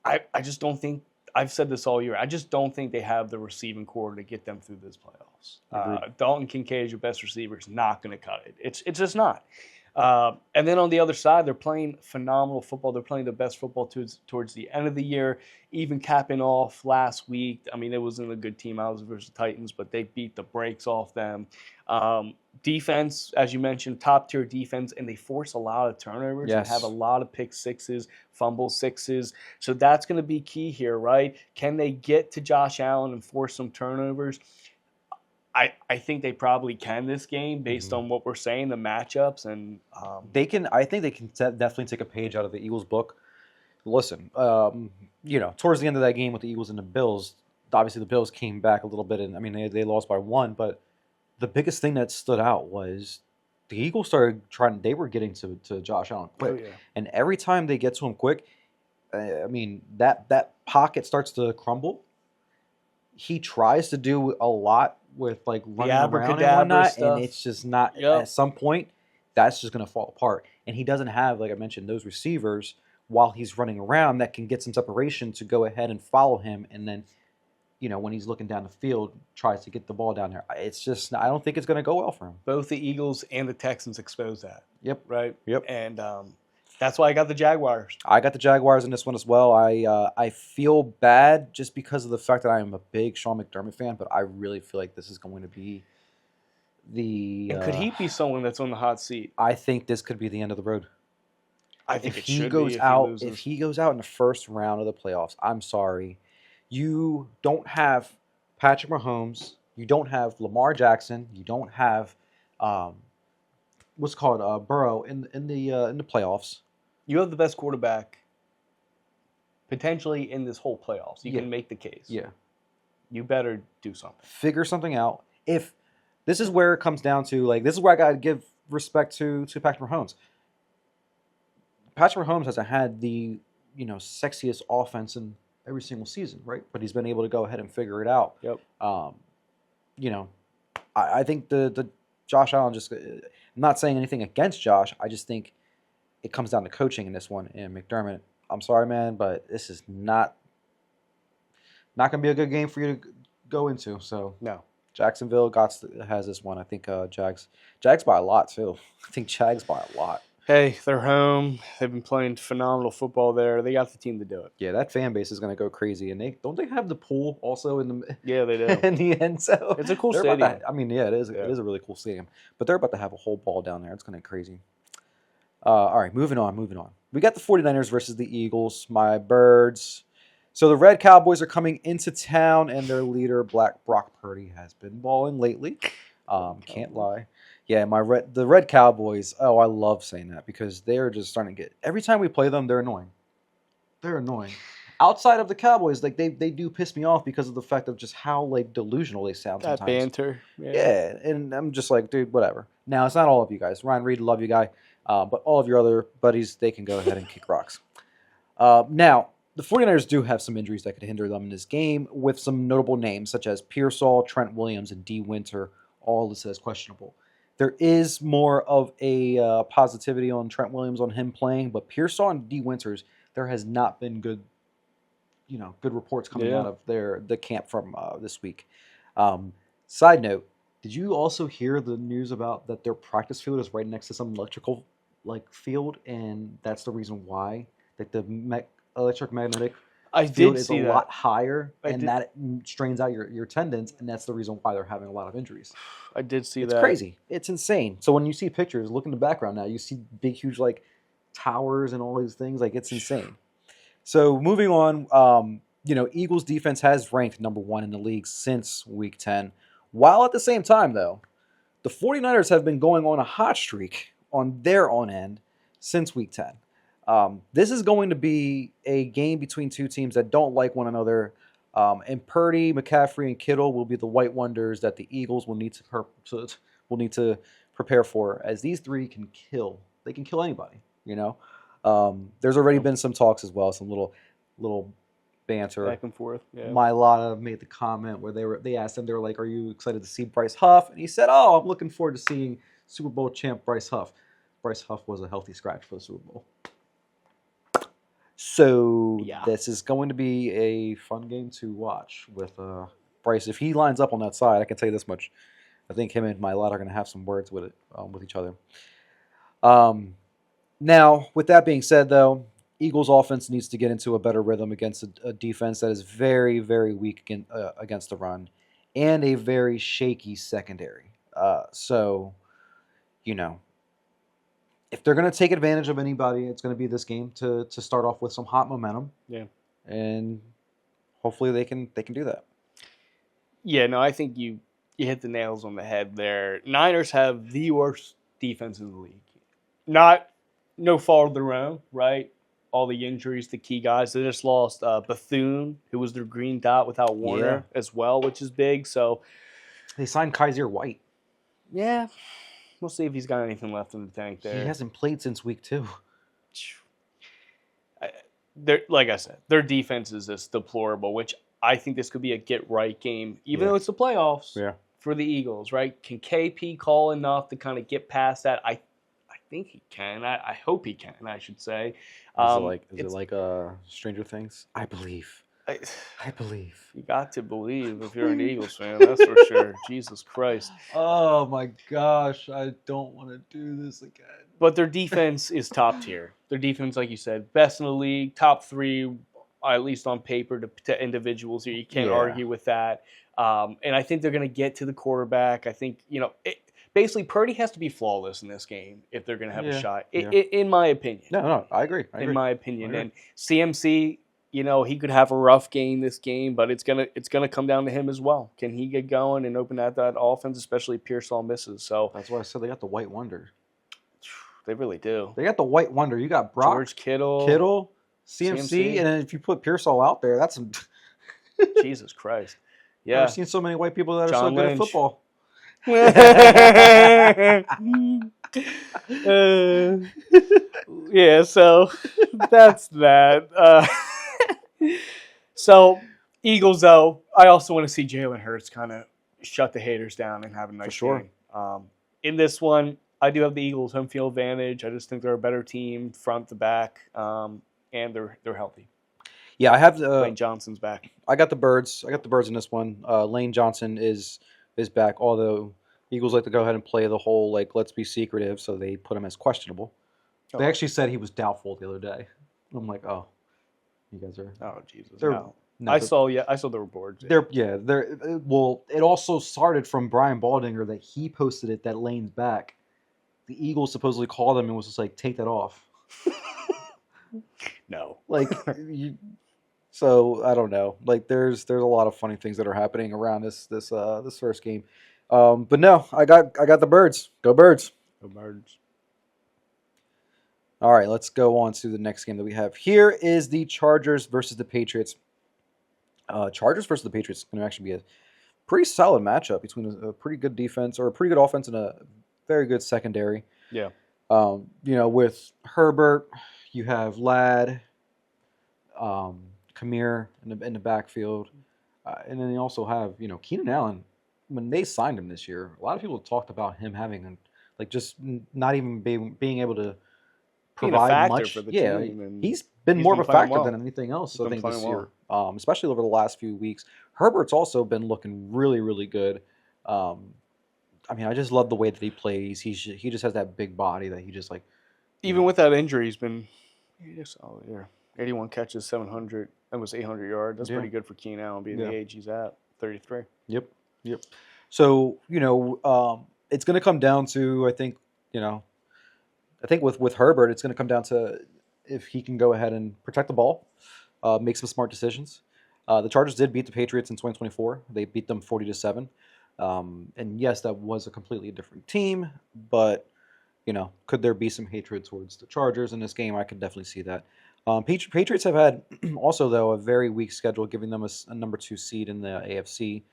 S2: I just don't think – I've said this all year. I just don't think they have the receiving core to get them through this playoffs. Dalton Kincaid, your best receiver, is not going to cut it. It's just not. And then on the other side, they're playing phenomenal football. They're playing the best football towards the end of the year, even capping off last week. I mean, it wasn't a good team. I was versus the Titans, but they beat the brakes off them. Defense, as you mentioned, top-tier defense, and they force a lot of turnovers and have a lot of pick sixes, fumble sixes. So that's going to be key here, right? Can they get to Josh Allen and force some turnovers? I think they probably can this game based on what we're saying, the matchups, and
S1: they can. I think they can definitely take a page out of the Eagles' book. Listen, towards the end of that game with the Eagles and the Bills, obviously the Bills came back a little bit, and I mean they lost by 1, but the biggest thing that stood out was the Eagles started trying. They were getting to Josh Allen quick, and every time they get to him quick, I mean that pocket starts to crumble. He tries to do a lot with like running around and whatnot, and it's just not. At some point, that's just going to fall apart. And he doesn't have, like I mentioned, those receivers while he's running around that can get some separation to go ahead and follow him, and then, when he's looking down the field, tries to get the ball down there. It's just, I don't think it's going to go well for him.
S2: Both the Eagles and the Texans expose that.
S1: Yep.
S2: Right.
S1: Yep.
S2: And that's why I got the Jaguars.
S1: I got the Jaguars in this one as well. I feel bad just because of the fact that I am a big Sean McDermott fan, but I really feel like this is going to be the.
S2: And could he be someone that's on the hot seat?
S1: I think this could be the end of the road.
S2: I think
S1: if he goes out in the first round of the playoffs, I'm sorry, you don't have Patrick Mahomes, you don't have Lamar Jackson, you don't have Burrow in the playoffs.
S2: You have the best quarterback potentially in this whole playoffs. You can make the case.
S1: Yeah.
S2: You better do something.
S1: Figure something out. If this is where it comes down to, like, this is where I got to give respect to Patrick Mahomes. Patrick Mahomes hasn't had the, sexiest offense in every single season, right? But he's been able to go ahead and figure it out.
S2: Yep.
S1: I think the Josh Allen just, I'm not saying anything against Josh. I just think it comes down to coaching in this one. And McDermott, I'm sorry, man, but this is not going to be a good game for you to go into. So
S2: no,
S1: Jacksonville has this one. I think Jags by a lot too. I think Jags by a lot.
S2: Hey, they're home. They've been playing phenomenal football there. They got the team to do it.
S1: Yeah, that fan base is going to go crazy, and they have the pool also in the
S2: they do
S1: in the end. So
S2: it's a cool stadium.
S1: It is. Yeah. It is a really cool stadium. But they're about to have a whole ball down there. It's going to be crazy. All right, moving on. We got the 49ers versus the Eagles, my birds. So the Red Cowboys are coming into town, and their leader, Brock Purdy, has been balling lately. Can't lie. Yeah, the Red Cowboys, I love saying that because they're just starting to get... Every time we play them, they're annoying. Outside of the Cowboys, like they do piss me off because of the fact of just how like delusional they sound sometimes.
S2: That banter.
S1: Yeah, and I'm just like, dude, whatever. Now, it's not all of you guys. Ryan Reed, love you, guy. But all of your other buddies, they can go ahead and kick rocks. Now, the 49ers do have some injuries that could hinder them in this game with some notable names such as Pearsall, Trent Williams, and D. Winter, all listed as questionable. There is more of a positivity on Trent Williams on him playing, but Pearsall and D. Winters, there has not been good reports coming out of the camp from this week. Side note, did you also hear the news about that their practice field is right next to some electrical field, and that's the reason why the electromagnetic field is a lot higher, and that strains out your tendons, and that's the reason why they're having a lot of injuries.
S2: I did see that.
S1: It's crazy. It's insane. So when you see pictures, look in the background now, you see big, huge towers and all these things. It's insane. So moving on, Eagles defense has ranked number 1 in the league since Week 10. While at the same time, though, the 49ers have been going on a hot streak on their own end since Week 10. This is going to be a game between two teams that don't like one another. And Purdy, McCaffrey, and Kittle will be the white wonders that the Eagles will need to prepare for, as these three can kill they can kill anybody. You know, there's already been some talks as well, some little banter.
S2: Back and forth. Yeah.
S1: Mailata made the comment where they asked him, they were like, "Are you excited to see Bryce Huff?" And he said, "Oh, I'm looking forward to seeing Super Bowl champ Bryce Huff." Bryce Huff was a healthy scratch for the Super Bowl. So
S2: Yeah.
S1: this is going to be a fun game to watch with Bryce. If he lines up on that side, I can tell you this much: I think him and Mailata are going to have some words with each other. Now, with that being said, though, Eagles offense needs to get into a better rhythm against a defense that is very, very weak against the run and a very shaky secondary. So, you know, if they're going to take advantage of anybody, it's going to be this game to start off with some hot momentum.
S2: Yeah.
S1: And hopefully they can do that.
S2: Yeah, no, I think you hit the nails on the head there. Niners have the worst defense in the league. No fault of their own, right? All the injuries, the key guys. They just lost Bethune, who was their green dot without Warner as well, which is big. So
S1: they signed Kaiser White.
S2: Yeah, we'll see if he's got anything left in the tank there.
S1: He hasn't played since week 2.
S2: Like I said, their defense is just deplorable, which I think this could be a get-right game, even though it's the playoffs for the Eagles, right? Can KP call enough to kind of get past that? I think he can. I hope he can, I should say.
S1: Is it like Stranger Things? I believe. I believe.
S2: You got to believe if you're an Eagles fan, that's for sure. Jesus Christ.
S1: Oh, my gosh. I don't want to do this again.
S2: But their defense is top tier. Their defense, like you said, best in the league, top 3, at least on paper, to individuals here. You can't argue with that. And I think they're going to get to the quarterback. I think, basically, Purdy has to be flawless in this game if they're going to have a shot, in my opinion.
S1: No, I agree.
S2: In my opinion. And CMC, he could have a rough game this game, but it's gonna come down to him as well. Can he get going and open that offense, especially if Pearsall misses? So
S1: that's why I said they got the white wonder.
S2: They really do.
S1: They got the white wonder. You got Brock,
S2: George Kittle,
S1: CMC, and then if you put Pearsall out there, that's some
S2: Jesus Christ. Yeah.
S1: I've never seen so many white people that are so good at football.
S2: Yeah, so that's that. So Eagles, though, I also want to see Jalen Hurts kind of shut the haters down and have a nice game. In this one, I do have the Eagles home field advantage. I just think they're a better team, front to back, and they're healthy.
S1: Yeah, I have
S2: Lane Johnson's back.
S1: I got the Birds. I got the Birds in this one. Lane Johnson is back, although Eagles like to go ahead and play the whole let's be secretive, so they put him as questionable. They actually said he was doubtful the other day. I'm like, oh, you guys are.
S2: Oh Jesus! No, I saw the reports.
S1: Well, it also started from Brian Baldinger that he posted it that Lane's back. The Eagles supposedly called him and was just like, take that off.
S2: No,
S1: So I don't know. There's a lot of funny things that are happening around this first game. But no, I got the Birds. Go Birds.
S2: Go Birds.
S1: All right, let's go on to the next game that we have. Here is the Chargers versus the Patriots. Chargers versus the Patriots is going to actually be a pretty solid matchup between a pretty good defense or a pretty good offense and a very good secondary.
S2: Yeah.
S1: With Herbert, you have Ladd, Kamir in the backfield, and then you also have Keenan Allen. When they signed him this year, a lot of people talked about him having just not even being able to provide much.
S2: For the team,
S1: he's been more of a factor than anything else. I think this year, especially over the last few weeks. Herbert's also been looking really, really good. I just love the way that he plays. He just has that big body that he just
S2: even with that injury, he's been solid. Yeah, 81 catches, 700. That was 800 yards. That's pretty good for Keenan Allen being the age he's at, 33.
S1: Yep. So it's going to come down to I think with Herbert, it's going to come down to if he can go ahead and protect the ball, make some smart decisions. The Chargers did beat the Patriots in 2024. They beat them 40-7. And yes, that was a completely different team, but could there be some hatred towards the Chargers in this game? I could definitely see that. Patriots have had also though a very weak schedule, giving them a number 2 seed in the AFC.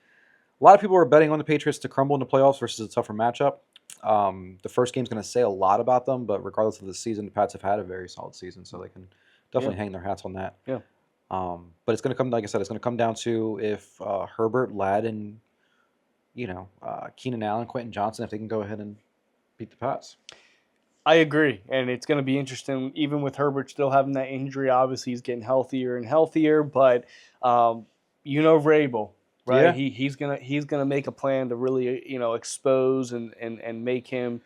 S1: A lot of people are betting on the Patriots to crumble in the playoffs versus a tougher matchup. The first game's going to say a lot about them, but regardless of the season, the Pats have had a very solid season, so they can definitely hang their hats on that.
S2: Yeah.
S1: But it's going to come, like I said, it's going to come down to if Herbert, Ladd, and Keenan Allen, Quentin Johnson, if they can go ahead and beat the Pats.
S2: I agree, and it's going to be interesting. Even with Herbert still having that injury, obviously he's getting healthier and healthier. But Vrabel, right?
S1: Yeah.
S2: He's gonna make a plan to really expose and make him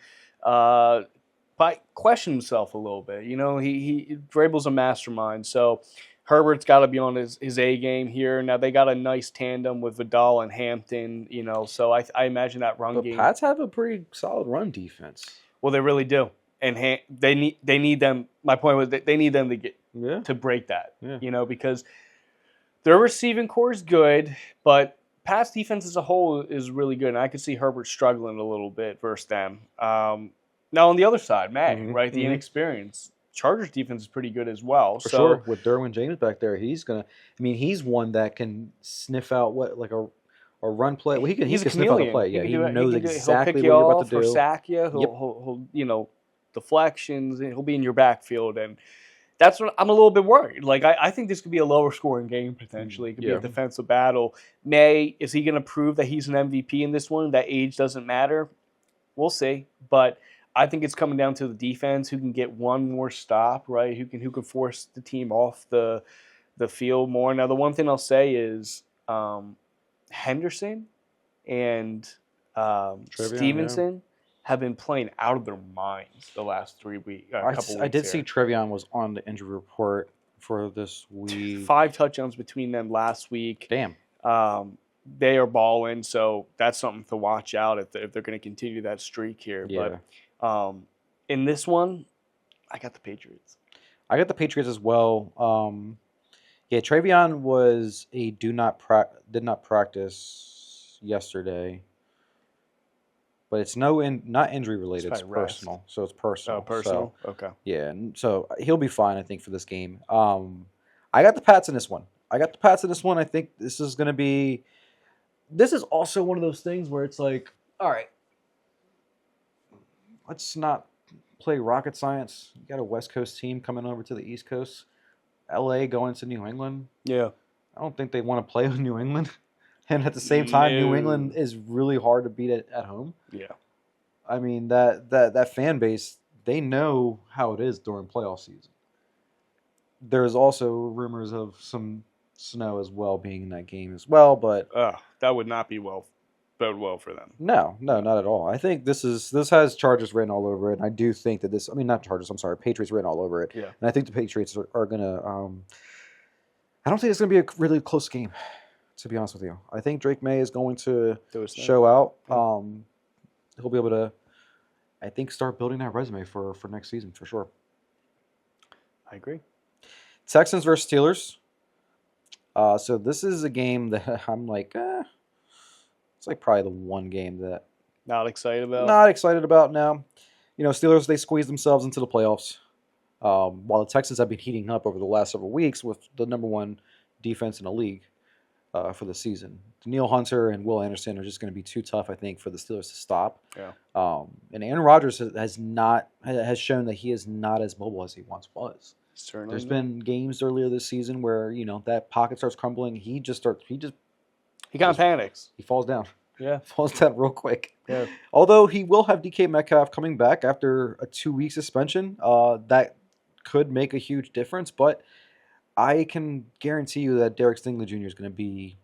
S2: question himself a little bit. Vrabel's a mastermind, so Herbert's got to be on his A game here. Now they got a nice tandem with Vidal and Hampton. So I imagine that run
S1: But
S2: game.
S1: Pats have a pretty solid run defense.
S2: Well, they really do. And they need them. My point was that they need them to get to break that, because their receiving core is good, but Pats defense as a whole is really good. And I could see Herbert struggling a little bit versus them. Now on the other side, right, the inexperience. Chargers defense is pretty good as well.
S1: For sure, with Derwin James back there, he's one that can sniff out a run play. Well, he's a sniff out a play. Yeah, he knows exactly what you're about to do.
S2: He'll sack you. He'll deflections, and he'll be in your backfield, and that's what I'm a little bit worried. Like I think this could be a lower scoring game potentially. It could be a defensive battle. Is he going to prove that he's an MVP in this one? That age doesn't matter. We'll see, but I think it's coming down to the defense who can get one more stop, right? Who can force the team off the field more. Now the one thing I'll say is Henderson and Stevenson have been playing out of their minds the last 3 weeks.
S1: I did see Trevion was on the injury report for this week.
S2: 5 touchdowns between them last week.
S1: Damn.
S2: They are balling, so that's something to watch out if they're going to continue that streak here.
S1: Yeah.
S2: But in this one, I got the Patriots.
S1: I got the Patriots as well. Trevion did not practice yesterday. But it's not injury related. It's personal.
S2: Rest.
S1: So it's personal.
S2: Oh, personal?
S1: So,
S2: okay.
S1: Yeah, and so he'll be fine, I think, for this game. I got the Pats in this one. I think this is going to be – this is also one of those things where it's like, all right, let's not play rocket science. You got a West Coast team coming over to the East Coast. L.A. going to New England.
S2: Yeah.
S1: I don't think they want to play with New England. And at the same time, New England is really hard to beat at home.
S2: Yeah.
S1: I mean, that fan base, they know how it is during playoff season. There's also rumors of some snow as well being in that game as well, but
S2: that would not bode well for them.
S1: No, not at all. I think this has Chargers written all over it, and I do think that not Chargers, I'm sorry, Patriots written all over it.
S2: Yeah.
S1: And I think the Patriots are going to I don't think it's going to be a really close game, to be honest with you. I think Drake May is going to show out. He'll be able to, I think, start building that resume for next season for sure.
S2: I agree.
S1: Texans versus Steelers. So this is a game that I'm like, it's like probably the one game that
S2: not excited about.
S1: Not excited about now. Steelers, they squeezed themselves into the playoffs. While the Texans have been heating up over the last several weeks with the number one defense in the league for the season. Danielle Hunter and Will Anderson are just going to be too tough, I think, for the Steelers to stop.
S2: Yeah.
S1: And Aaron Rodgers has shown that he is not as mobile as he once was.
S2: Certainly.
S1: There's been games earlier this season where that pocket starts crumbling. He kind of
S2: panics.
S1: He falls down.
S2: Yeah.
S1: Falls down real quick.
S2: Yeah.
S1: Although he will have DK Metcalf coming back after a 2-week suspension, that could make a huge difference. But I can guarantee you that Derek Stingley Jr. is going to be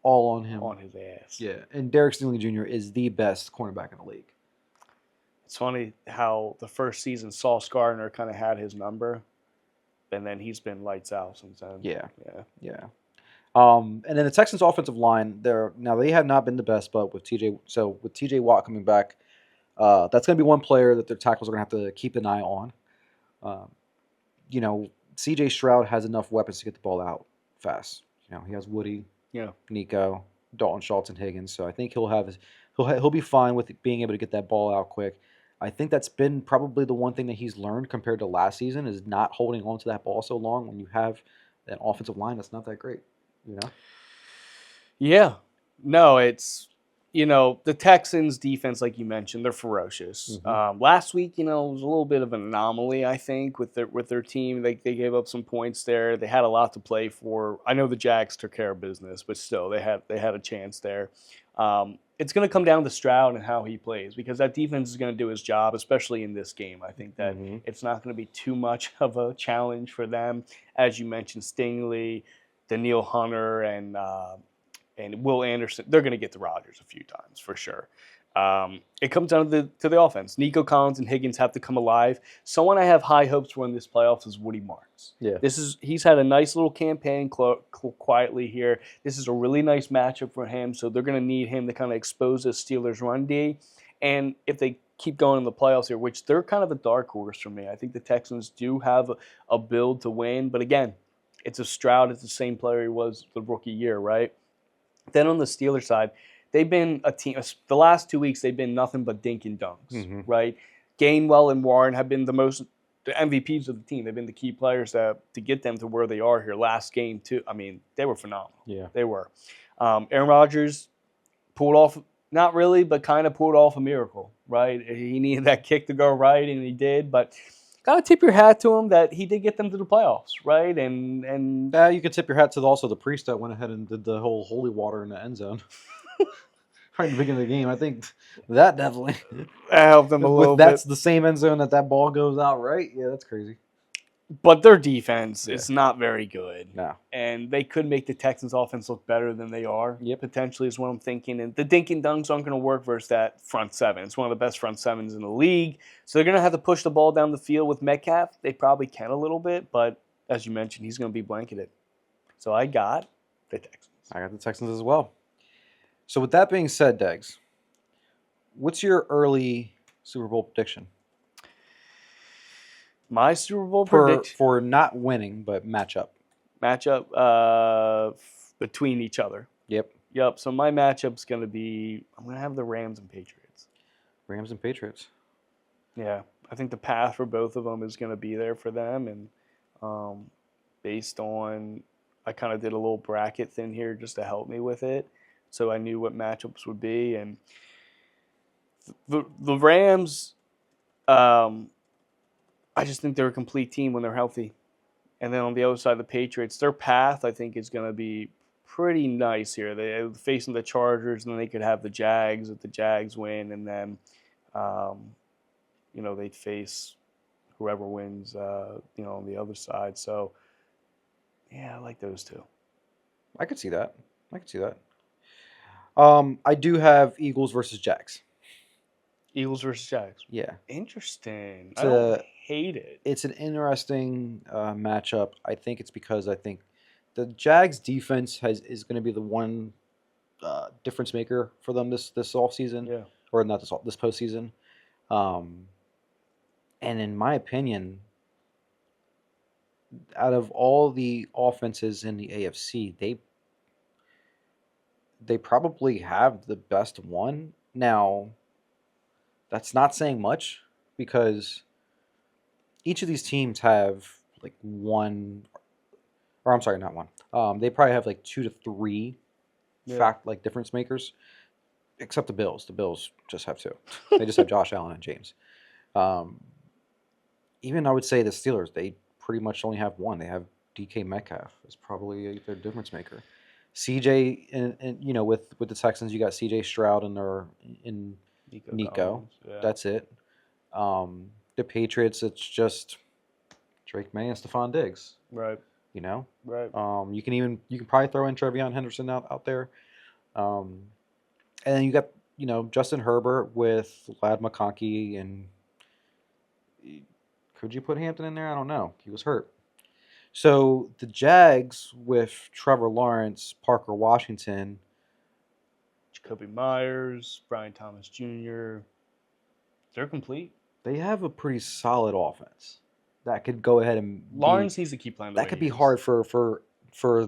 S1: all on him.
S2: On his ass.
S1: Yeah. And Derek Stingley Jr. is the best cornerback in the league.
S2: It's funny how the first season Sauce Gardner kind of had his number, and then he's been lights out since then.
S1: Yeah.
S2: Yeah.
S1: Yeah. And then the Texans' offensive line, they have not been the best, but with TJ Watt coming back, that's going to be one player that their tackles are going to have to keep an eye on. CJ Stroud has enough weapons to get the ball out fast. He has Woody, Nico, Dalton Schultz, and Higgins, so I think he'll be fine with being able to get that ball out quick. I think that's been probably the one thing that he's learned compared to last season is not holding on to that ball so long when you have an offensive line that's not that great.
S2: Yeah. No, it's, the Texans defense, like you mentioned, they're ferocious.
S1: Mhm.
S2: Last week, it was a little bit of an anomaly, I think, with their team. They gave up some points there. They had a lot to play for. I know the Jags took care of business, but still, they had a chance there. It's going to come down to Stroud and how he plays, because that defense is going to do his job, especially in this game. I think that
S1: Mhm.
S2: it's not going to be too much of a challenge for them. As you mentioned, Stingley, Daniil Hunter, and Will Anderson, they're going to get to Rodgers a few times for sure. It comes down to the offense. Nico Collins and Higgins have to come alive. Someone I have high hopes for in this playoffs is Woody Marks.
S1: Yeah.
S2: He's had a nice little campaign quietly here. This is a really nice matchup for him, so they're going to need him to kind of expose the Steelers' run D. And if they keep going in the playoffs here, which they're kind of a dark horse for me, I think the Texans do have a build to win. But again, it's a Stroud. It's the same player he was the rookie year, right? Then on the Steelers side, they've been a team. The last 2 weeks, they've been nothing but dink and dunks,
S1: Mhm.
S2: right? Gainwell and Warren have been the MVPs of the team. They've been the key players to get them to where they are here. Last game, too. I mean, they were phenomenal.
S1: Yeah.
S2: They were. Aaron Rodgers pulled off, not really, but kind of pulled off a miracle, right? He needed that kick to go right, and he did. But gotta tip your hat to him that he did get them to the playoffs, right? And
S1: You could tip your hat to also the priest that went ahead and did the whole holy water in the end zone. Right at the beginning of the game. I think that definitely
S2: helped them a little bit.
S1: That's the same end zone that ball goes out, right? Yeah, that's crazy.
S2: But their defense
S1: Yeah.
S2: is not very good.
S1: No.
S2: And they could make the Texans' offense look better than they are.
S1: Yep.
S2: Potentially is what I'm thinking. And the dink and dunks aren't going to work versus that front seven. It's one of the best front sevens in the league. So they're going to have to push the ball down the field with Metcalf. They probably can a little bit, but as you mentioned, he's going to be blanketed. So I got the Texans.
S1: I got the Texans as well. So with that being said, Degs, what's your early Super Bowl prediction?
S2: My Super Bowl prediction
S1: For not winning, but matchup.
S2: between each other.
S1: Yep.
S2: Yep. So my matchup's going to be, I'm going to have the Rams and Patriots.
S1: Rams and Patriots.
S2: Yeah. I think the path for both of them is going to be there for them. And based on, I kind of did a little bracket thing here just to help me with it. So I knew what matchups would be. And the Rams, I just think they're a complete team when they're healthy. And then on the other side, the Patriots, their path, I think, is going to be pretty nice here. They're facing the Chargers, and then they could have the Jags if the Jags win. And then, they'd face whoever wins, on the other side. So, yeah, I like those two.
S1: I could see that. I do have Eagles versus Jags.
S2: Eagles versus Jags.
S1: Yeah.
S2: Interesting.
S1: It's
S2: I don't hate it.
S1: It's an interesting matchup. I think it's because the Jags defense is going to be the one difference maker for them this offseason.
S2: Yeah.
S1: Or not this postseason. And in my opinion, out of all the offenses in the AFC, they probably have the best one. Now, that's not saying much because each of these teams have like one, or I'm sorry, not one. They probably have like 2 to 3 difference makers, except the Bills. The Bills just have 2. They just have Josh Allen and James. Even I would say the Steelers, they pretty much only have one. They have DK Metcalf is probably their difference maker. CJ and with the Texans, you got CJ Stroud in Nico.
S2: Yeah.
S1: That's it. The Patriots, it's just Drake May and Stephon Diggs.
S2: Right. Right.
S1: You can probably throw in Trevion Henderson out there. And then you got Justin Herbert with Lad McConkey, and could you put Hampton in there? I don't know. He was hurt. So the Jags with Trevor Lawrence, Parker Washington,
S2: Jacoby Myers, Brian Thomas Jr. They're complete.
S1: They have a pretty solid offense that could go ahead and
S2: Lawrence needs to keep playing.
S1: That could be hard for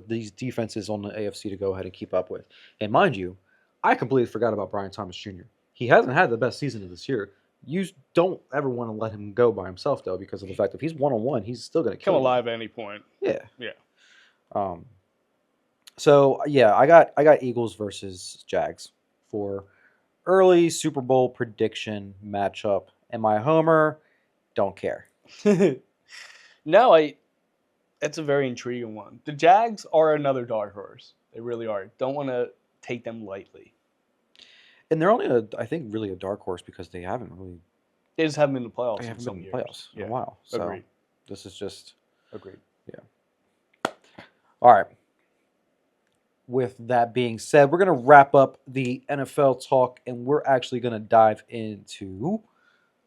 S1: these defenses on the AFC to go ahead and keep up with. And mind you, I completely forgot about Brian Thomas Jr. He hasn't had the best season of this year. You don't ever want to let him go by himself, though, because of the fact that if he's one-on-one, he's still going to
S2: come alive at any point.
S1: Yeah.
S2: Yeah.
S1: So yeah, I got Eagles versus Jags for early Super Bowl prediction matchup. Am I a homer? Don't care.
S2: No, it's a very intriguing one. The Jags are another dark horse. They really are. Don't want to take them lightly.
S1: And they're only, I think, really a dark horse because they haven't really
S2: They just haven't been in the playoffs
S1: they
S2: in
S1: haven't
S2: some
S1: been in
S2: years.
S1: the playoffs in a while. So
S2: Agreed.
S1: this is just
S2: Agreed.
S1: all right. With that being said, we're going to wrap up the NFL talk, and we're actually going to dive into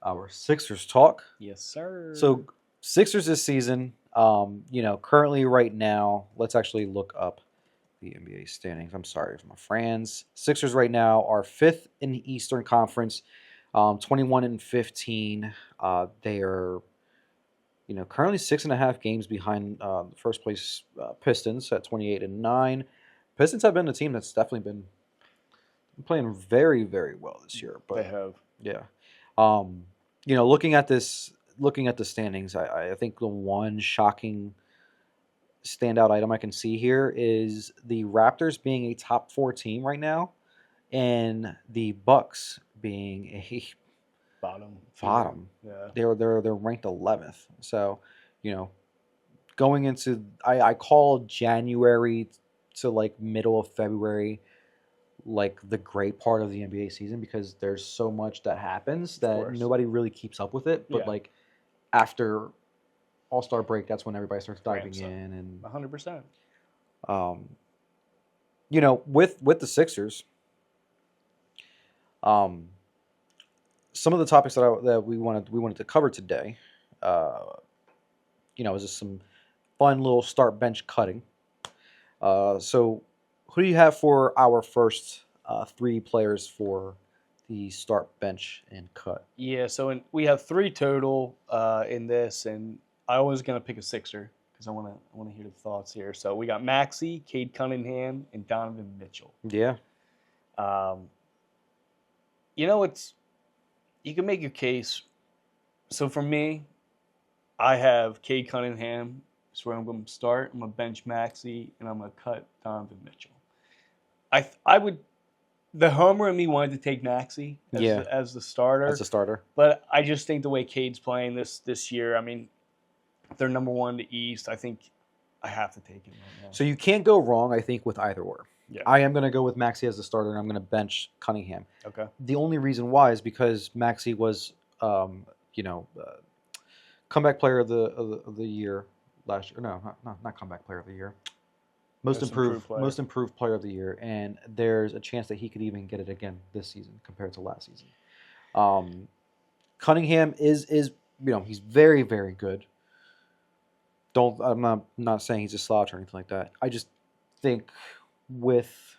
S1: our Sixers talk.
S2: Yes, sir.
S1: So Sixers this season, currently right now, let's actually look up the NBA standings. I'm sorry for my friends. Sixers right now are 5th in the Eastern Conference, 21-15. They are, currently 6.5 games behind the first place Pistons at 28-9. Pistons have been a team that's definitely been playing very, very well this year. But
S2: they have.
S1: yeah, looking at the standings, I think the one shocking standout item I can see here is the Raptors being a top 4 team right now, and the Bucks being a bottom.
S2: Yeah.
S1: They're ranked 11th. So, going into I call January to like middle of February like the great part of the NBA season because there's so much that happens that nobody really keeps up with it. But like after All-Star break, that's when everybody starts diving in and
S2: 100%.
S1: With the Sixers, some of the topics that we wanted to cover today, is just some fun little start bench cutting. So who do you have for our first 3 players for the start bench and cut?
S2: Yeah, so we have 3 total in this, and I was gonna pick a Sixer because I want to hear the thoughts here. So we got Maxey, Cade Cunningham, and Donovan Mitchell.
S1: Yeah.
S2: You can make your case. So for me, I have Cade Cunningham. That's where I'm going to start. I'm going to bench Maxey, and I'm going to cut Donovan Mitchell. I would. The homer in me wanted to take Maxey as the starter.
S1: As a starter.
S2: But I just think the way Cade's playing this year, I mean, they're number 1 in the East. I think I have to take him right now.
S1: So you can't go wrong, I think, with either or.
S2: Yeah.
S1: I am going to go with Maxey as the starter, and I'm going to bench Cunningham.
S2: Okay.
S1: The only reason why is because Maxey was, comeback player of the year last year. No, not comeback player of the year. Most improved player of the year, and there's a chance that he could even get it again this season compared to last season. Cunningham is he's very, very good. I'm not saying he's a slouch or anything like that. I just think with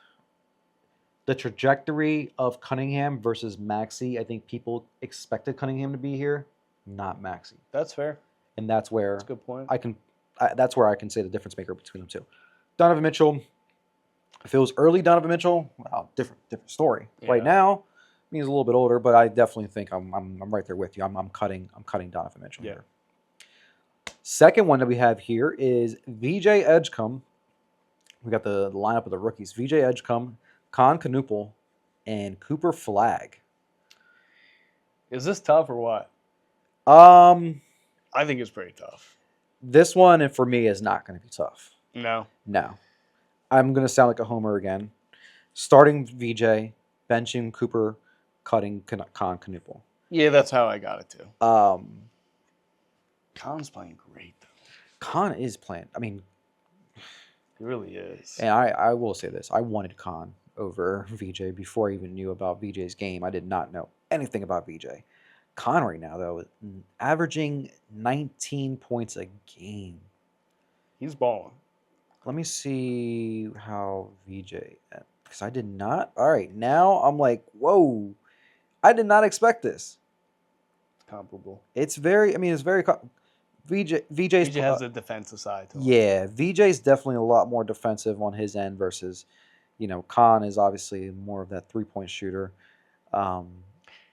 S1: the trajectory of Cunningham versus Maxey, I think people expected Cunningham to be here, not Maxey.
S2: That's fair.
S1: And that's where
S2: That's a good point.
S1: that's where I can say the difference maker between them two. Donovan Mitchell, if it was early Donovan Mitchell, well, different story.
S2: Yeah.
S1: Right now, he's a little bit older, but I definitely think I'm right there with you. I'm cutting Donovan Mitchell here. Second one that we have here is VJ Edgecombe. We got the lineup of the rookies: VJ Edgecombe, Con Knuppel, and Cooper Flagg.
S2: Is this tough or what?
S1: I
S2: think it's pretty tough.
S1: This one, and for me, is not going to be tough.
S2: No.
S1: I'm going to sound like a homer again. Starting VJ, benching Cooper, cutting Con Knuppel.
S2: Yeah, that's how I got it too. Con's playing great, though.
S1: Con is playing. I mean,
S2: he really is.
S1: And I will say this. I wanted Con over VJ before I even knew about VJ's game. I did not know anything about VJ. Con right now, though, averaging 19 points a game.
S2: He's balling.
S1: Let me see how VJ, because I did not. All right, now I'm like, whoa. I did not expect this.
S2: It's comparable.
S1: It's very VJ
S2: has the defensive side to him.
S1: Yeah, VJ's definitely a lot more defensive on his end versus, Con is obviously more of that 3-point shooter. But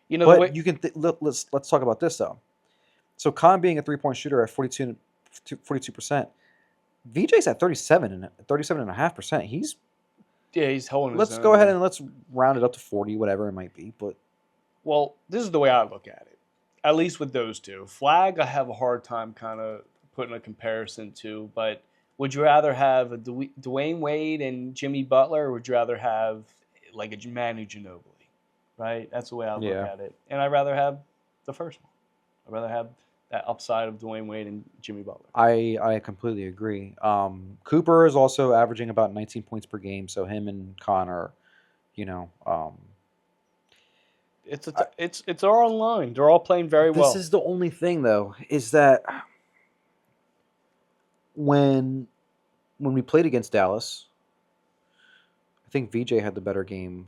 S1: you can let's talk about this though. So Con being a 3-point shooter at 42%, VJ's at 37.5%.
S2: Yeah, he's holding his
S1: Let's
S2: own
S1: go ahead
S2: there.
S1: and let's round it up to 40, whatever it might be. But
S2: Well, this is the way I look at it. At least with those two. Flag, I have a hard time kind of putting a comparison to, but would you rather have a Dwayne Wade and Jimmy Butler, or would you rather have like a Manu Ginobili? Right? That's the way I look
S1: Yeah.
S2: at it. And I'd rather have the first one. I'd rather have that upside of Dwayne Wade and Jimmy Butler.
S1: I completely agree. Cooper is also averaging about 19 points per game, so him and Connor, you know,
S2: It's all online. They're all playing very well.
S1: this is the only thing though, is that when we played against Dallas, I think VJ had the better game.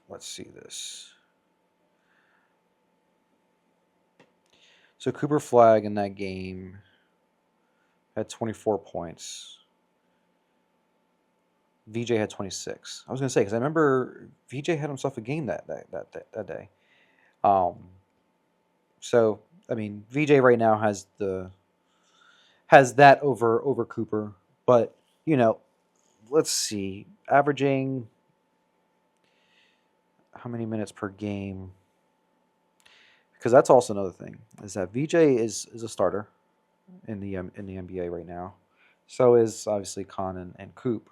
S1: Let's see this. So Cooper Flag in that game had 24 points. VJ had 26. I was going to say, because I remember VJ had himself a game that day. So I mean, VJ right now has that over Cooper, but you know, let's see, averaging how many minutes per game? Because that's also another thing, is that VJ is a starter in the NBA right now. So is obviously Con and Coop.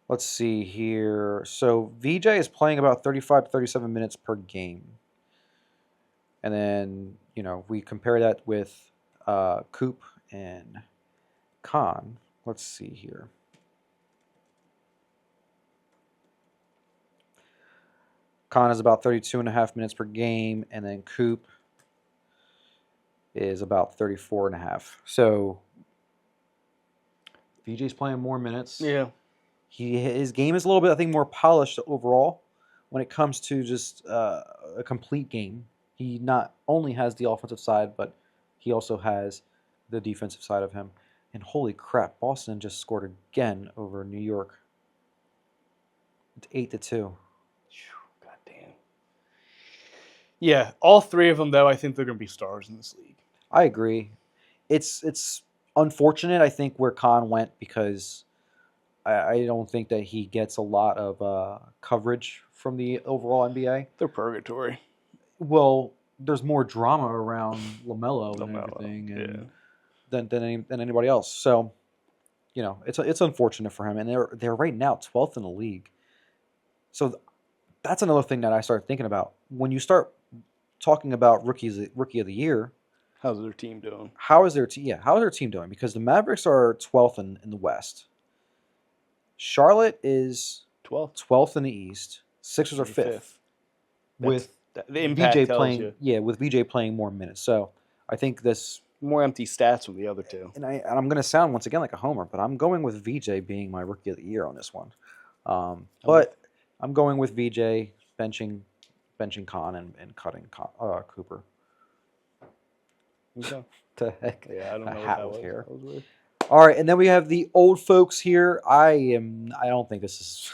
S1: Let's see here. So VJ is playing about 35 to 37 minutes per game. And then, you know, we compare that with Coop and Con. Let's see here. Con is about 32 and a half minutes per game, and then Coop is about 34 and a half. So VJ's playing more minutes.
S2: Yeah.
S1: His game is a little bit, I think, more polished overall when it comes to just a complete game. He not only has the offensive side, but he also has the defensive side of him. And holy crap, Boston just scored again over New York. It's 8-2.
S2: God damn. Yeah, all three of them, though, I think they're going to be stars in this league.
S1: I agree. It's unfortunate, I think, where Con went, because I don't think that he gets a lot of coverage from the overall NBA.
S2: They're purgatory.
S1: Well, there's more drama around LaMelo and everything, and than anybody else. So, you know, it's unfortunate for him, and they're right now 12th in the league. So that's another thing that I started thinking about when you start talking about rookie of the year.
S2: How's their team doing?
S1: How is their team? Yeah, how is their team doing? Because the Mavericks are 12th in the West. Charlotte is 12th in the East. Sixers are 5th. With
S2: the impact
S1: VJ
S2: tells
S1: playing,
S2: you.
S1: yeah, with VJ playing more minutes. So I think this
S2: More empty stats from the other two.
S1: and I'm going to sound once again like a homer, but I'm going with VJ being my rookie of the year on this one. But I'm going with VJ benching Con and cutting Cooper.
S2: Okay.
S1: The heck,
S2: Yeah, I don't know
S1: a
S2: what
S1: hat
S2: that
S1: with
S2: was.
S1: hair.
S2: That was weird.
S1: All right, and then we have the old folks here. I don't think this is.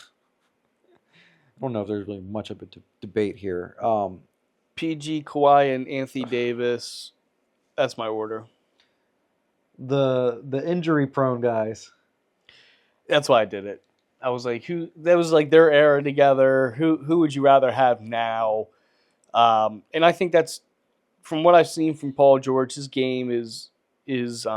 S1: I don't know if there's really much of a debate here.
S2: PG, Kawhi, and Anthony Davis. That's my order.
S1: The injury prone guys.
S2: That's why I did it. I was like, that was like their era together. Who would you rather have now? And I think that's, from what I've seen from Paul George, his game is it's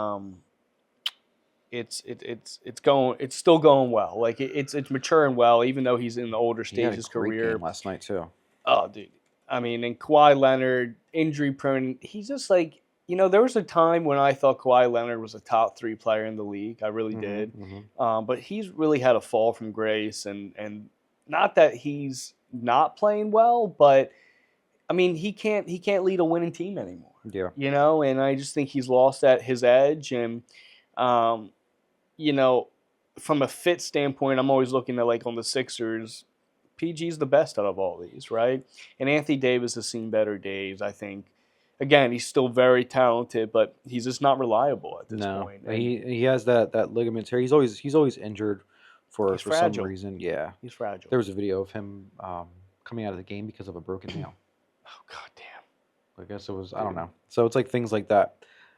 S2: still going well. Like it's maturing well, even though he's in the older
S1: He had
S2: stage of
S1: a
S2: his
S1: great
S2: career.
S1: game last night too.
S2: Oh, dude. I mean, and Kawhi Leonard, injury prone. He's just like, there was a time when I thought Kawhi Leonard was a top 3 player in the league. I really did.
S1: Mm-hmm.
S2: But he's really had a fall from grace, and not that he's not playing well, but I mean, he can't lead a winning team anymore.
S1: Yeah.
S2: And I just think he's lost at his edge. And, from a fit standpoint, I'm always looking at, like, on the Sixers, PG's the best out of all these, right? And Anthony Davis has seen better days, I think. Again, he's still very talented, but he's just not reliable at this point.
S1: No, he has that ligament tear. He's always injured for some
S2: fragile.
S1: reason. Yeah.
S2: He's fragile.
S1: There was a video of him coming out of the game because of a broken nail.
S2: Oh god damn.
S1: I guess it was. I don't know. So it's like things like that.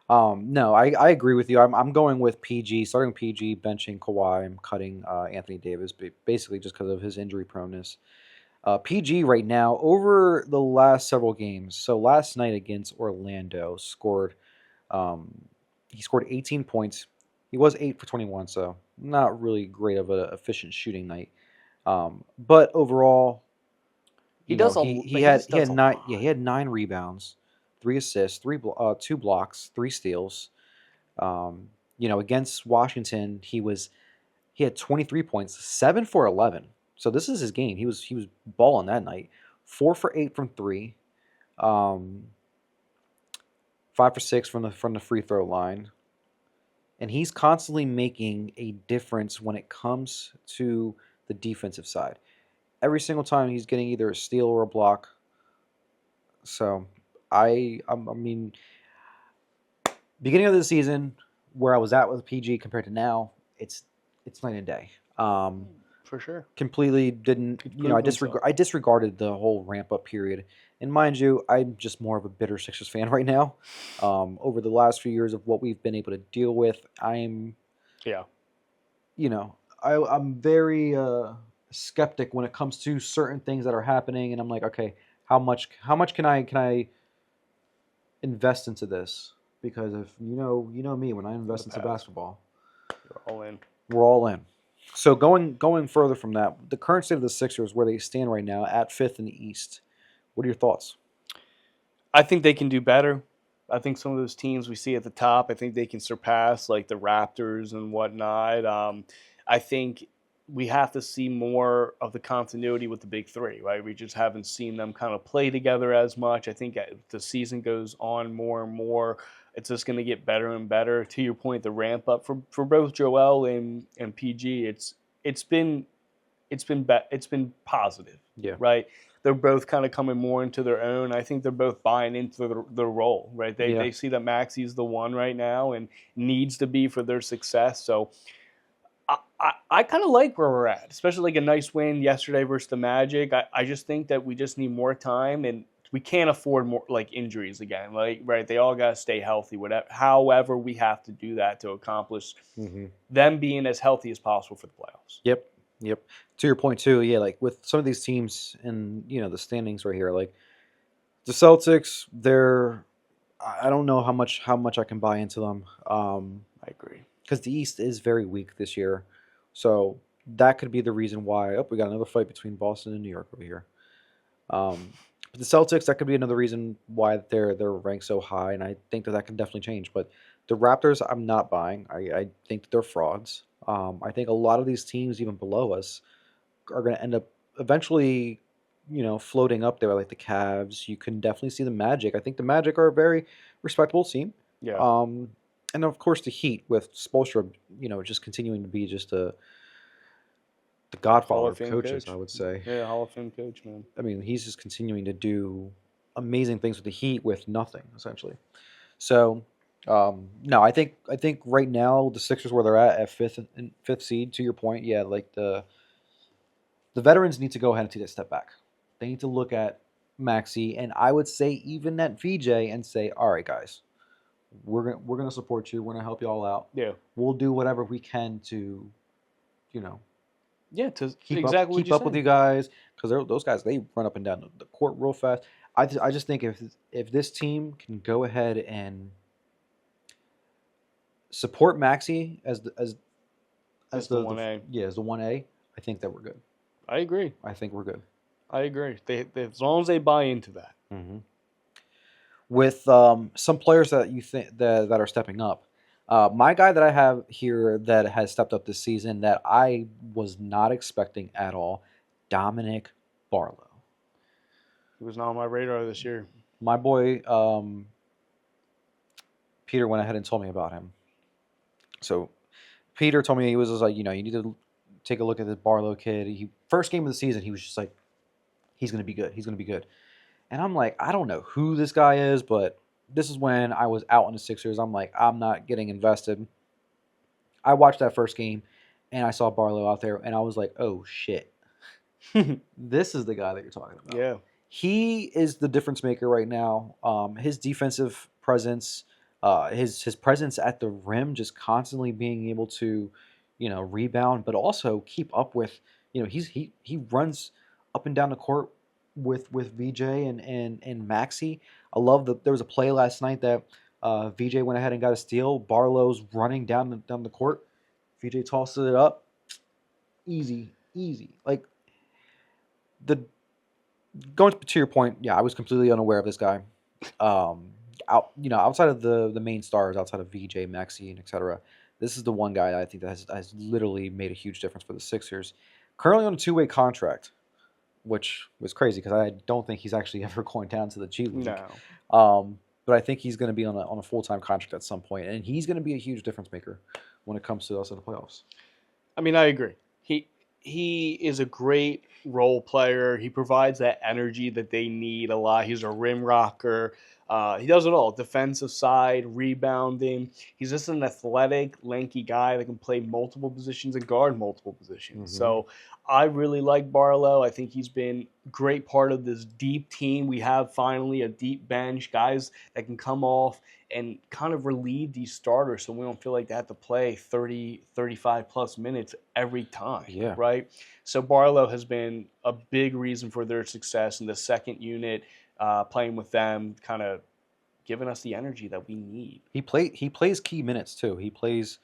S1: No, I agree with you. I'm going with PG, starting with PG, benching Kawhi. I'm cutting Anthony Davis, basically just because of his injury proneness. PG right now over the last several games. So last night against Orlando, he scored 18 points. He was 8 for 21, so not really great of an efficient shooting night. But overall,
S2: He
S1: you know,
S2: does a
S1: he
S2: but
S1: he
S2: he
S1: had
S2: just
S1: he
S2: does
S1: had
S2: a
S1: nine
S2: lot.
S1: yeah, he had 9 rebounds, 3 assists, 2 blocks, 3 steals. Against Washington, he had 23 points, 7 for 11. So this is his game. He was balling that night. 4 for 8 from 3. Um, 5 for 6 from the free throw line. And he's constantly making a difference when it comes to the defensive side. Every single time he's getting either a steal or a block. So I mean, beginning of the season, where I was at with PG compared to now, it's night and day.
S2: For sure.
S1: Completely didn't,
S2: Could
S1: I
S2: prove himself.
S1: I disregarded the whole ramp up period. And mind you, I'm just more of a bitter Sixers fan right now. Over the last few years of what we've been able to deal with,
S2: Yeah.
S1: I'm very skeptic when it comes to certain things that are happening, and I'm like, okay, how much can I invest into this? Because if you know me, when I
S2: For the
S1: invest into
S2: past.
S1: basketball,
S2: You're all in.
S1: we're all in. So going further from that, the current state of the Sixers, where they stand right now at fifth in the East, what are your thoughts?
S2: I think they can do better. I think some of those teams we see at the top, I think they can surpass like the Raptors and whatnot. I think we have to see more of the continuity with the big three, right? We just haven't seen them kind of play together as much. I think as the season goes on more and more, it's just going to get better and better. To your point, the ramp up for both Joel and PG, it's been positive,
S1: Yeah,
S2: right? They're both kind of coming more into their own. I think they're both buying into their role, right? They
S1: yeah,
S2: they see that Maxi's the one right now and needs to be for their success. So I kind of like where we're at, especially like a nice win yesterday versus the Magic. I just think that we just need more time and we can't afford more like injuries again. Like right, they all got to stay healthy. Whatever, however, we have to do that to accomplish
S1: hmm
S2: them being as healthy as possible for the playoffs.
S1: yep, yep. To your point too, yeah. Like with some of these teams in the standings right here, like the Celtics, I don't know how much I can buy into them.
S2: I agree.
S1: Because the East is very weak this year. So that could be the reason why. Oh, we got another fight between Boston and New York over here. But the Celtics, that could be another reason why they're ranked so high, and I think that can definitely change. But the Raptors, I'm not buying. I think that they're frauds. I think a lot of these teams, even below us, are going to end up eventually, floating up there, like the Cavs. You can definitely see the Magic. I think the Magic are a very respectable team.
S2: Yeah.
S1: Um, and of course, the Heat with Spoelstra, just continuing to be just the
S2: Hall
S1: godfather
S2: of
S1: of
S2: Fame
S1: coaches,
S2: coach.
S1: I would say.
S2: Yeah, Hall of Fame coach, man.
S1: I mean, he's just continuing to do amazing things with the Heat with nothing, essentially. So, no, I think right now the Sixers where they're at fifth seed. To your point, yeah, like the veterans need to go ahead and take a step back. They need to look at Maxi and I would say even at VJ and say, all right, guys, we're gonna support you. We're gonna help you all out.
S2: Yeah.
S1: We'll do whatever we can to, you know,
S2: Yeah, to
S1: keep up
S2: exactly what
S1: keep
S2: you
S1: up with
S2: said.
S1: you guys because those guys they run up and down the court real fast. I just think if this team can go ahead and support Maxi as
S2: It's the
S1: the
S2: 1A.
S1: yeah as the 1A, I think that we're good.
S2: I agree.
S1: I think we're good.
S2: I agree. They as long as they buy into that.
S1: hmm With some players that you think that are stepping up. My guy that I have here that has stepped up this season that I was not expecting at all, Dominic Barlow.
S2: He was not on my radar this year.
S1: My boy Peter went ahead and told me about him. So Peter told me he was just like, you need to take a look at this Barlow kid. He first game of the season, he was just like, he's gonna be good. He's gonna be good. And I'm like, I don't know who this guy is, but this is when I was out in the Sixers. I'm like, I'm not getting invested. I watched that first game and I saw Barlow out there and I was like, oh shit. This is the guy that you're talking about.
S2: Yeah.
S1: he is the difference maker right now. His defensive presence, his presence at the rim, just constantly being able to, rebound, but also keep up with, he runs up and down the court with VJ and Maxi. I love that there was a play last night that VJ went ahead and got a steal. Barlow's running down the court. VJ tosses it up. Easy, easy. Like the going to your point, yeah, I was completely unaware of this guy. Outside of the main stars, outside of VJ, Maxi, and etc., this is the one guy that I think that has literally made a huge difference for the Sixers. Currently on a two-way contract, which was crazy because I don't think he's actually ever going down to the G League.
S2: No.
S1: But I think he's going to be on a full-time contract at some point, and he's going to be a huge difference maker when it comes to us in the playoffs.
S2: I mean, I agree. He is a great role player. He provides that energy that they need a lot. He's a rim rocker. He does it all. Defensive side, rebounding. He's just an athletic, lanky guy that can play multiple positions and guard multiple positions.
S1: Mhm.
S2: So I really like Barlow. I think he's been a great part of this deep team. We have finally a deep bench, guys that can come off and kind of relieve these starters so we don't feel like they have to play 30, 35 plus minutes every time.
S1: Yeah.
S2: Right? So Barlow has been a big reason for their success in the second unit, playing with them, kind of giving us the energy that we need.
S1: He plays key minutes too. He plays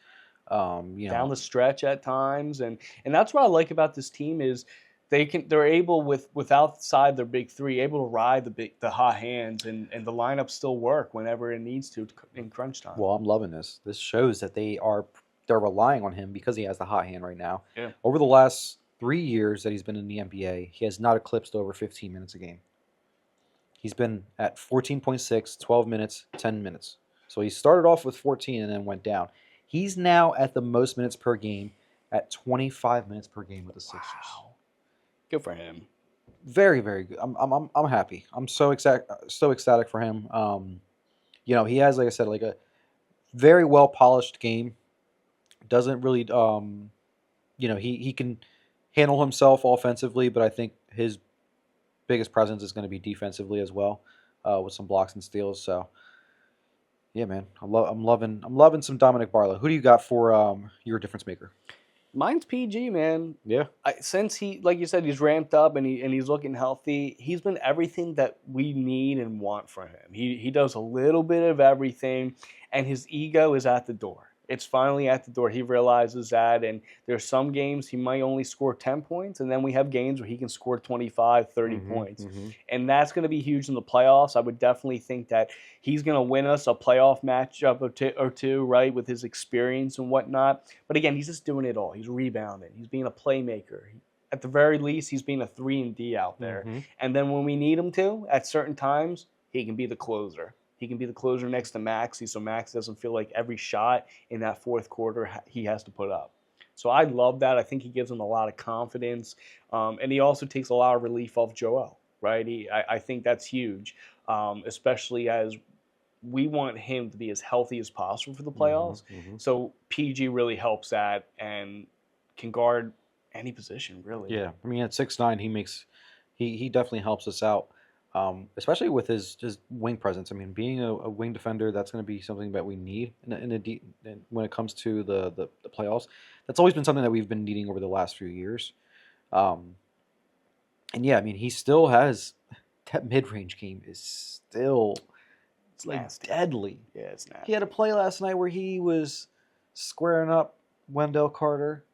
S2: down the stretch at times, and that's what I like about this team is they're able with outside their big three, able to ride the hot hands, and the lineups still work whenever it needs to in crunch time.
S1: Well, I'm loving this. This shows that they're relying on him because he has the hot hand right now.
S2: Yeah.
S1: Over the last 3 years that he's been in the NBA, he has not eclipsed over 15 minutes a game. He's been at 14.6, 12 minutes, 10 minutes. So he started off with 14 and then went down. He's now at the most minutes per game at 25 minutes per game with the Sixers.
S2: Wow. Good for him.
S1: Very, very good. I'm happy. I'm so ecstatic for him. He has, like I said, like a very well polished game. Doesn't really, he can handle himself offensively, but I think his biggest presence is going to be defensively as well, with some blocks and steals. So, yeah, man, I'm loving some Dominic Barlow. Who do you got for your difference maker?
S2: Mine's PG, man.
S1: Yeah.
S2: Since he, like you said, he's ramped up and he's looking healthy. He's been everything that we need and want from him. He does a little bit of everything, and his ego is at the door. It's finally at the door. He realizes that, and there's some games he might only score 10 points, and then we have games where he can score 25, 30 points. And that's going to be huge in the playoffs. I would definitely think that he's going to win us a playoff matchup or two, right, with his experience and whatnot. But again, he's just doing it all. He's rebounding. He's being a playmaker. At the very least, he's being a 3-and-D out there. And then when we need him to, at certain times, he can be the closer. He can be the closer next to Maxi, so Max doesn't feel like every shot in that fourth quarter he has to put up. So I love that. I think he gives him a lot of confidence, and he also takes a lot of relief off Joel, right? I think that's huge, especially as we want him to be as healthy as possible for the playoffs. So PG really helps that and can guard any position, really.
S1: Yeah, I mean at 6'9", he definitely helps us out. Especially with his wing presence. I mean, being a wing defender, that's going to be something that we need when it comes to the playoffs. That's always been something that we've been needing over the last few years. And yeah, I mean, he still has that mid-range game is still like
S2: nasty.
S1: Deadly.
S2: Yeah, it's nasty.
S1: He had a play last night where he was squaring up Wendell Carter.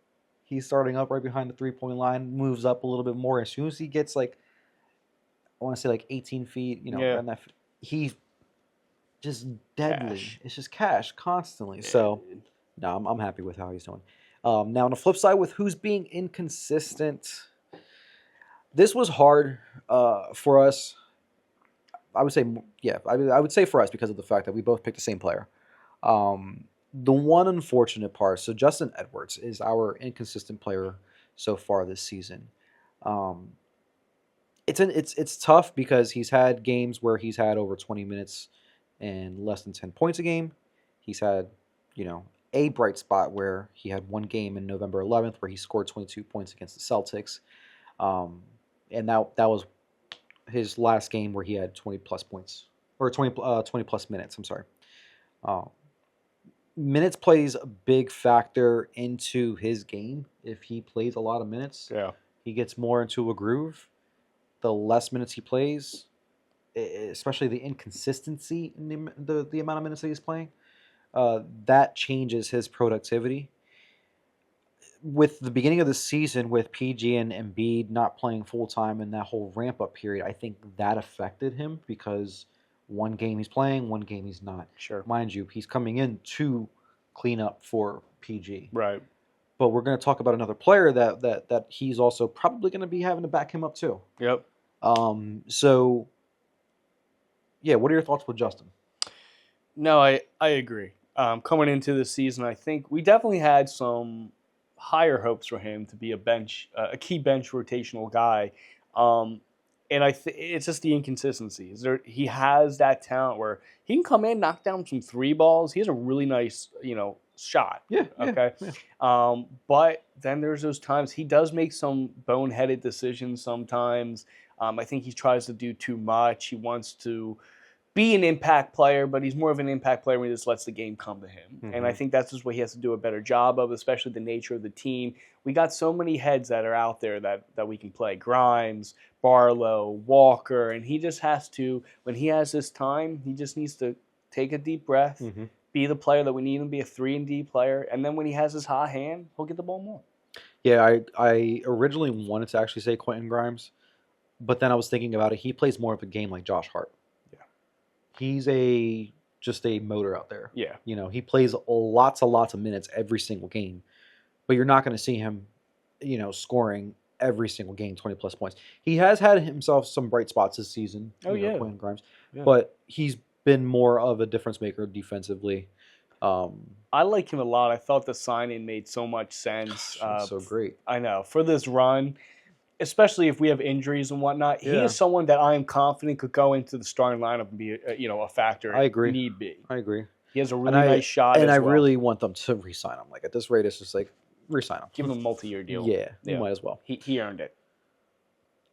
S1: He's starting up right behind the three-point line, moves up a little bit more. As soon as he gets I want to say 18 feet, and he's just deadly.
S2: Cash.
S1: It's just cash constantly.
S2: Yeah,
S1: so,
S2: dude.
S1: no, I'm happy with how he's doing. Now, on the flip side, with who's being inconsistent, this was hard for us. I would say, yeah, I would say for us because of the fact that we both picked the same player. The one unfortunate part, so Justin Edwards is our inconsistent player so far this season. It's tough because he's had games where he's had over 20 minutes and less than 10 points a game. He's had, a bright spot where he had one game in November 11th where he scored 22 points against the Celtics. And that was his last game where he had 20 plus points or 20 plus minutes. I'm sorry. Uh, Minutes plays a big factor into his game. If he plays a lot of minutes,
S2: Yeah.
S1: he gets more into a groove. The less minutes he plays, especially the inconsistency in the amount of minutes that he's playing, that changes his productivity. With the beginning of the season, with PG and Embiid not playing full time in that whole ramp up period, I think that affected him because one game he's playing, one game he's not.
S2: Sure.
S1: Mind you, he's coming in to clean up for PG.
S2: Right.
S1: But we're going to talk about another player that he's also probably going to be having to back him up too.
S2: Yep.
S1: So, yeah, what are your thoughts with Justin?
S2: No, I agree. Coming into the season, I think we definitely had some higher hopes for him to be a key bench rotational guy. And it's just the inconsistencies. He has that talent where he can come in, knock down some three balls. He has a really nice, shot.
S1: Yeah.
S2: Okay.
S1: Yeah.
S2: But then there's those times he does make some boneheaded decisions sometimes. I think he tries to do too much. He wants to be an impact player, but he's more of an impact player when he just lets the game come to him.
S1: Mm-hmm.
S2: And I think that's just what he has to do a better job of, especially the nature of the team. We got so many heads that are out there that we can play. Grimes, Barlow, Walker, and he just has to, when he has this time, he just needs to take a deep breath,
S1: Mm-hmm.
S2: be the player that we need him to be, a 3-and-D player, and then when he has his hot hand, he'll get the ball more.
S1: Yeah, I originally wanted to actually say Quentin Grimes, but then I was thinking about it. He plays more of a game like Josh Hart.
S2: Yeah.
S1: He's just a motor out there.
S2: Yeah.
S1: He plays lots of minutes every single game, but you're not going to see him, scoring every single game 20 plus points. He has had himself some bright spots this season. Quentin Grimes,
S2: Yeah.
S1: but he's been more of a difference maker defensively.
S2: I like him a lot. I thought the signing made so much sense.
S1: So great.
S2: I know. For this run, especially if we have injuries and whatnot, he
S1: Yeah.
S2: is someone that I am confident could go into the starting lineup and be a factor.
S1: I agree.
S2: If need be.
S1: I agree.
S2: He has a really nice shot.
S1: And
S2: as
S1: I
S2: well.
S1: really want them to re-sign him. Like at this rate, it's just like re-sign him.
S2: Give him a multi-year deal.
S1: Yeah, you might as well.
S2: He earned it.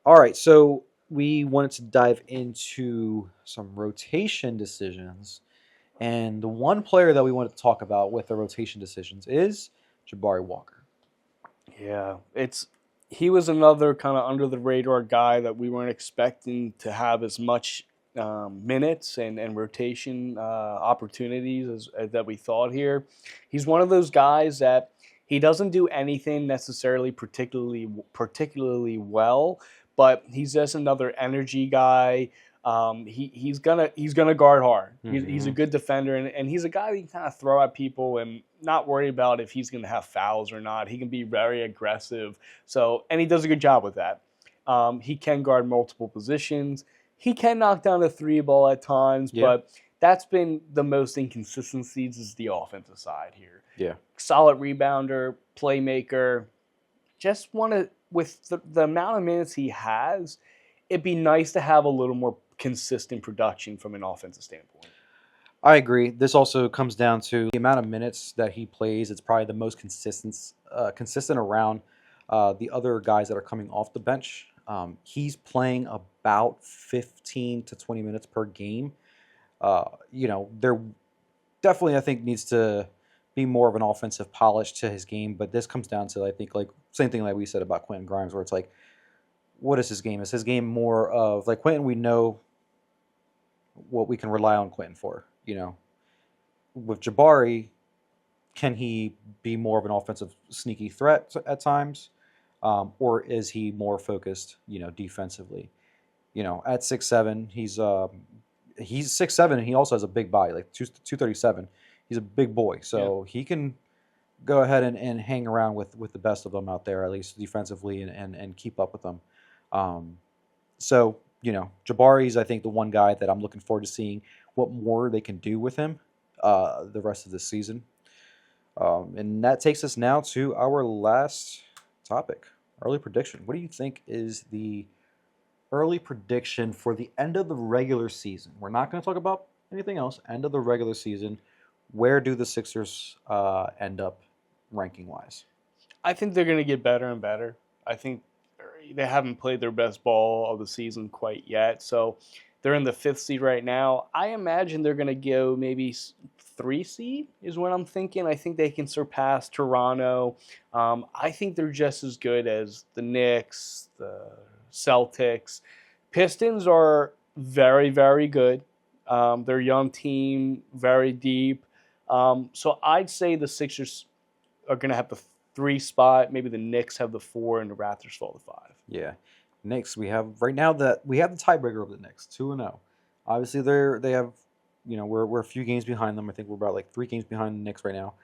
S1: All right, so we wanted to dive into some rotation decisions. And the one player that we wanted to talk about with the rotation decisions is Jabari Walker.
S2: Yeah, he was another kind of under the radar guy that we weren't expecting to have as much minutes and rotation opportunities as that we thought here. He's one of those guys that he doesn't do anything necessarily particularly well, but he's just another energy guy. He's gonna guard hard. He's a good defender, and he's a guy that you can kind of throw at people and not worry about if he's gonna have fouls or not. He can be very aggressive. And he does a good job with that. He can guard multiple positions. He can knock down a three ball at times, but that's been the most inconsistencies is the offensive side here.
S1: Yeah,
S2: solid rebounder, playmaker. Just want to, with the amount of minutes he has, it'd be nice to have a little more consistent production from an offensive standpoint.
S1: I agree. This also comes down to the amount of minutes that he plays. It's probably the most consistent around the other guys that are coming off the bench. He's playing about 15 to 20 minutes per game. There definitely, I think, needs to be more of an offensive polish to his game. But this comes down to, I think, like same thing like we said about Quentin Grimes, where it's like, what is his game? Is his game more of like Quentin? We know what we can rely on Quentin for. With Jabari, can he be more of an offensive sneaky threat at times, or is he more focused, defensively? At 6'7", he's 6'7", and he also has a big body, like 237. He's a big boy, so he can go ahead and hang around with the best of them out there, at least defensively, and keep up with them. Jabari's, I think, the one guy that I'm looking forward to seeing what more they can do with him the rest of this season. And that takes us now to our last topic, early prediction. What do you think is the early prediction for the end of the regular season? We're not going to talk about anything else. End of the regular season. Where do the Sixers end up ranking-wise?
S2: I think they're going to get better and better. I think they haven't played their best ball of the season quite yet. So they're in the 5th seed right now. I imagine they're going to go maybe 3 seed is what I'm thinking. I think they can surpass Toronto. I think they're just as good as the Knicks, the Celtics. Pistons are very, very good. They're a young team, very deep. So I'd say the Sixers are going to have the 3 spot. Maybe the Knicks have the 4, and the Raptors fall to 5.
S1: Yeah. Knicks, we have right now that we have the tiebreaker over the Knicks, 2-0. Obviously, they have, we're a few games behind them. I think we're about like 3 games behind the Knicks right now.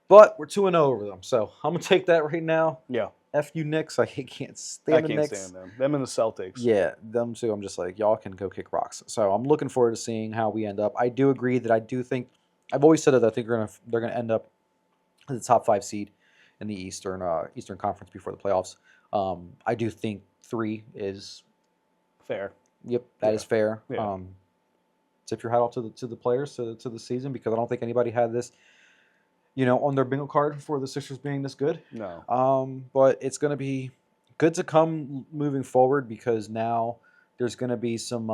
S1: But we're 2-0 over them, so I'm gonna take that right now.
S2: Yeah,
S1: F you Knicks, I can't stand the Knicks.
S2: stand them. Them and the Celtics.
S1: Yeah, them too. I'm just like, y'all can go kick rocks. So I'm looking forward to seeing how we end up. I do agree that I do think I've always said that I think they're gonna end up as the top 5 seed in the Eastern Conference before the playoffs. I do think 3 is
S2: fair.
S1: Yep, that is fair.
S2: Yeah.
S1: Tip your hat off to the players to the season, because I don't think anybody had this, on their bingo card for the Sixers being this good.
S2: No.
S1: But it's going to be good to come moving forward, because now there's going to be some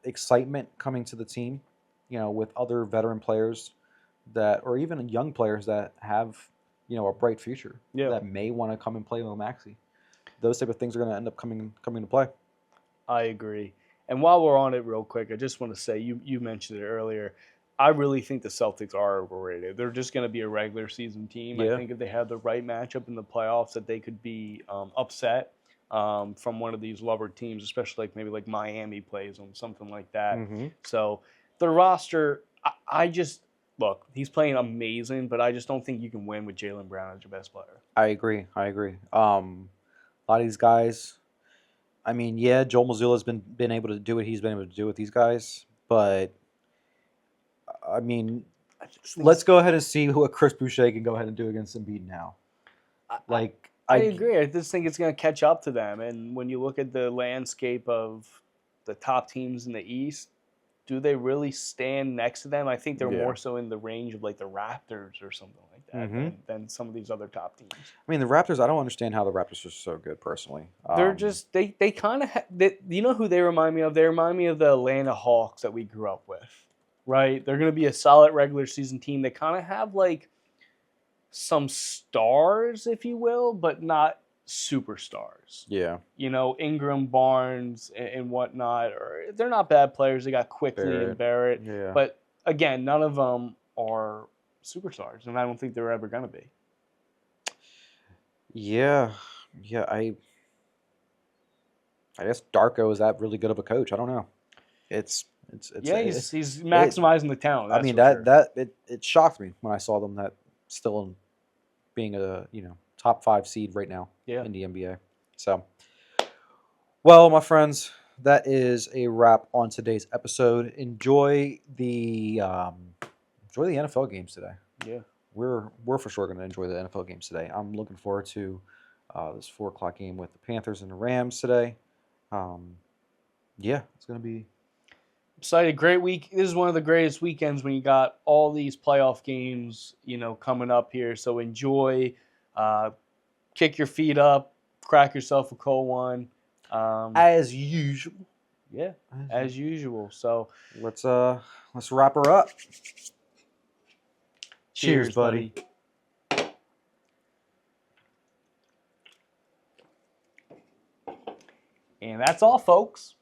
S1: excitement coming to the team, with other veteran players or even young players that have, a bright future, that may want to come and play with Maxey. Those type of things are going to end up coming to play.
S2: I agree. And while we're on it real quick, I just want to say, you mentioned it earlier, I really think the Celtics are overrated. They're just going to be a regular season team.
S1: Yeah.
S2: I think if they had the right matchup in the playoffs, that they could be upset from one of these lower teams, especially maybe like Miami plays them, something like that.
S1: Mm-hmm.
S2: So the roster, I just, look, he's playing amazing, but I just don't think you can win with Jaylen Brown as your best player.
S1: I agree. A lot of these guys, I mean, yeah, Joel Mazzulla's been able to do what he's been able to do with these guys, but I mean, let's go ahead and see what Chris Boucher can go ahead and do against Embiid now.
S2: I agree. I just think it's going to catch up to them. And when you look at the landscape of the top teams in the East, do they really stand next to them? I think they're more so in the range of like the Raptors or something like that than some of these other top teams.
S1: I mean, the Raptors, I don't understand how the Raptors are so good personally.
S2: They're just, they kind of, you know who they remind me of? They remind me of the Atlanta Hawks that we grew up with, right? They're going to be a solid regular season team. They kind of have like some stars, if you will, but not superstars.
S1: Yeah.
S2: Ingram, Barnes, and whatnot. Or they're not bad players. They got Quickly and Barrett.
S1: Yeah.
S2: But again, none of them are superstars, and I don't think they're ever going to be.
S1: Yeah. I guess Darko is that really good of a coach. I don't know. He's maximizing the talent. I mean, it shocked me when I saw them that still being a top 5 seed right now in the NBA. So, well, my friends, that is a wrap on today's episode. Enjoy the NFL games today.
S2: Yeah,
S1: we're for sure going to enjoy the NFL games today. I'm looking forward to this 4:00 game with the Panthers and the Rams today. It's going to be
S2: excited. Great week. This is one of the greatest weekends when you got all these playoff games, coming up here. So enjoy. Kick your feet up, crack yourself a cold one.
S1: As usual.
S2: Yeah, as usual. So
S1: let's wrap her up.
S2: Cheers, buddy. And that's all, folks.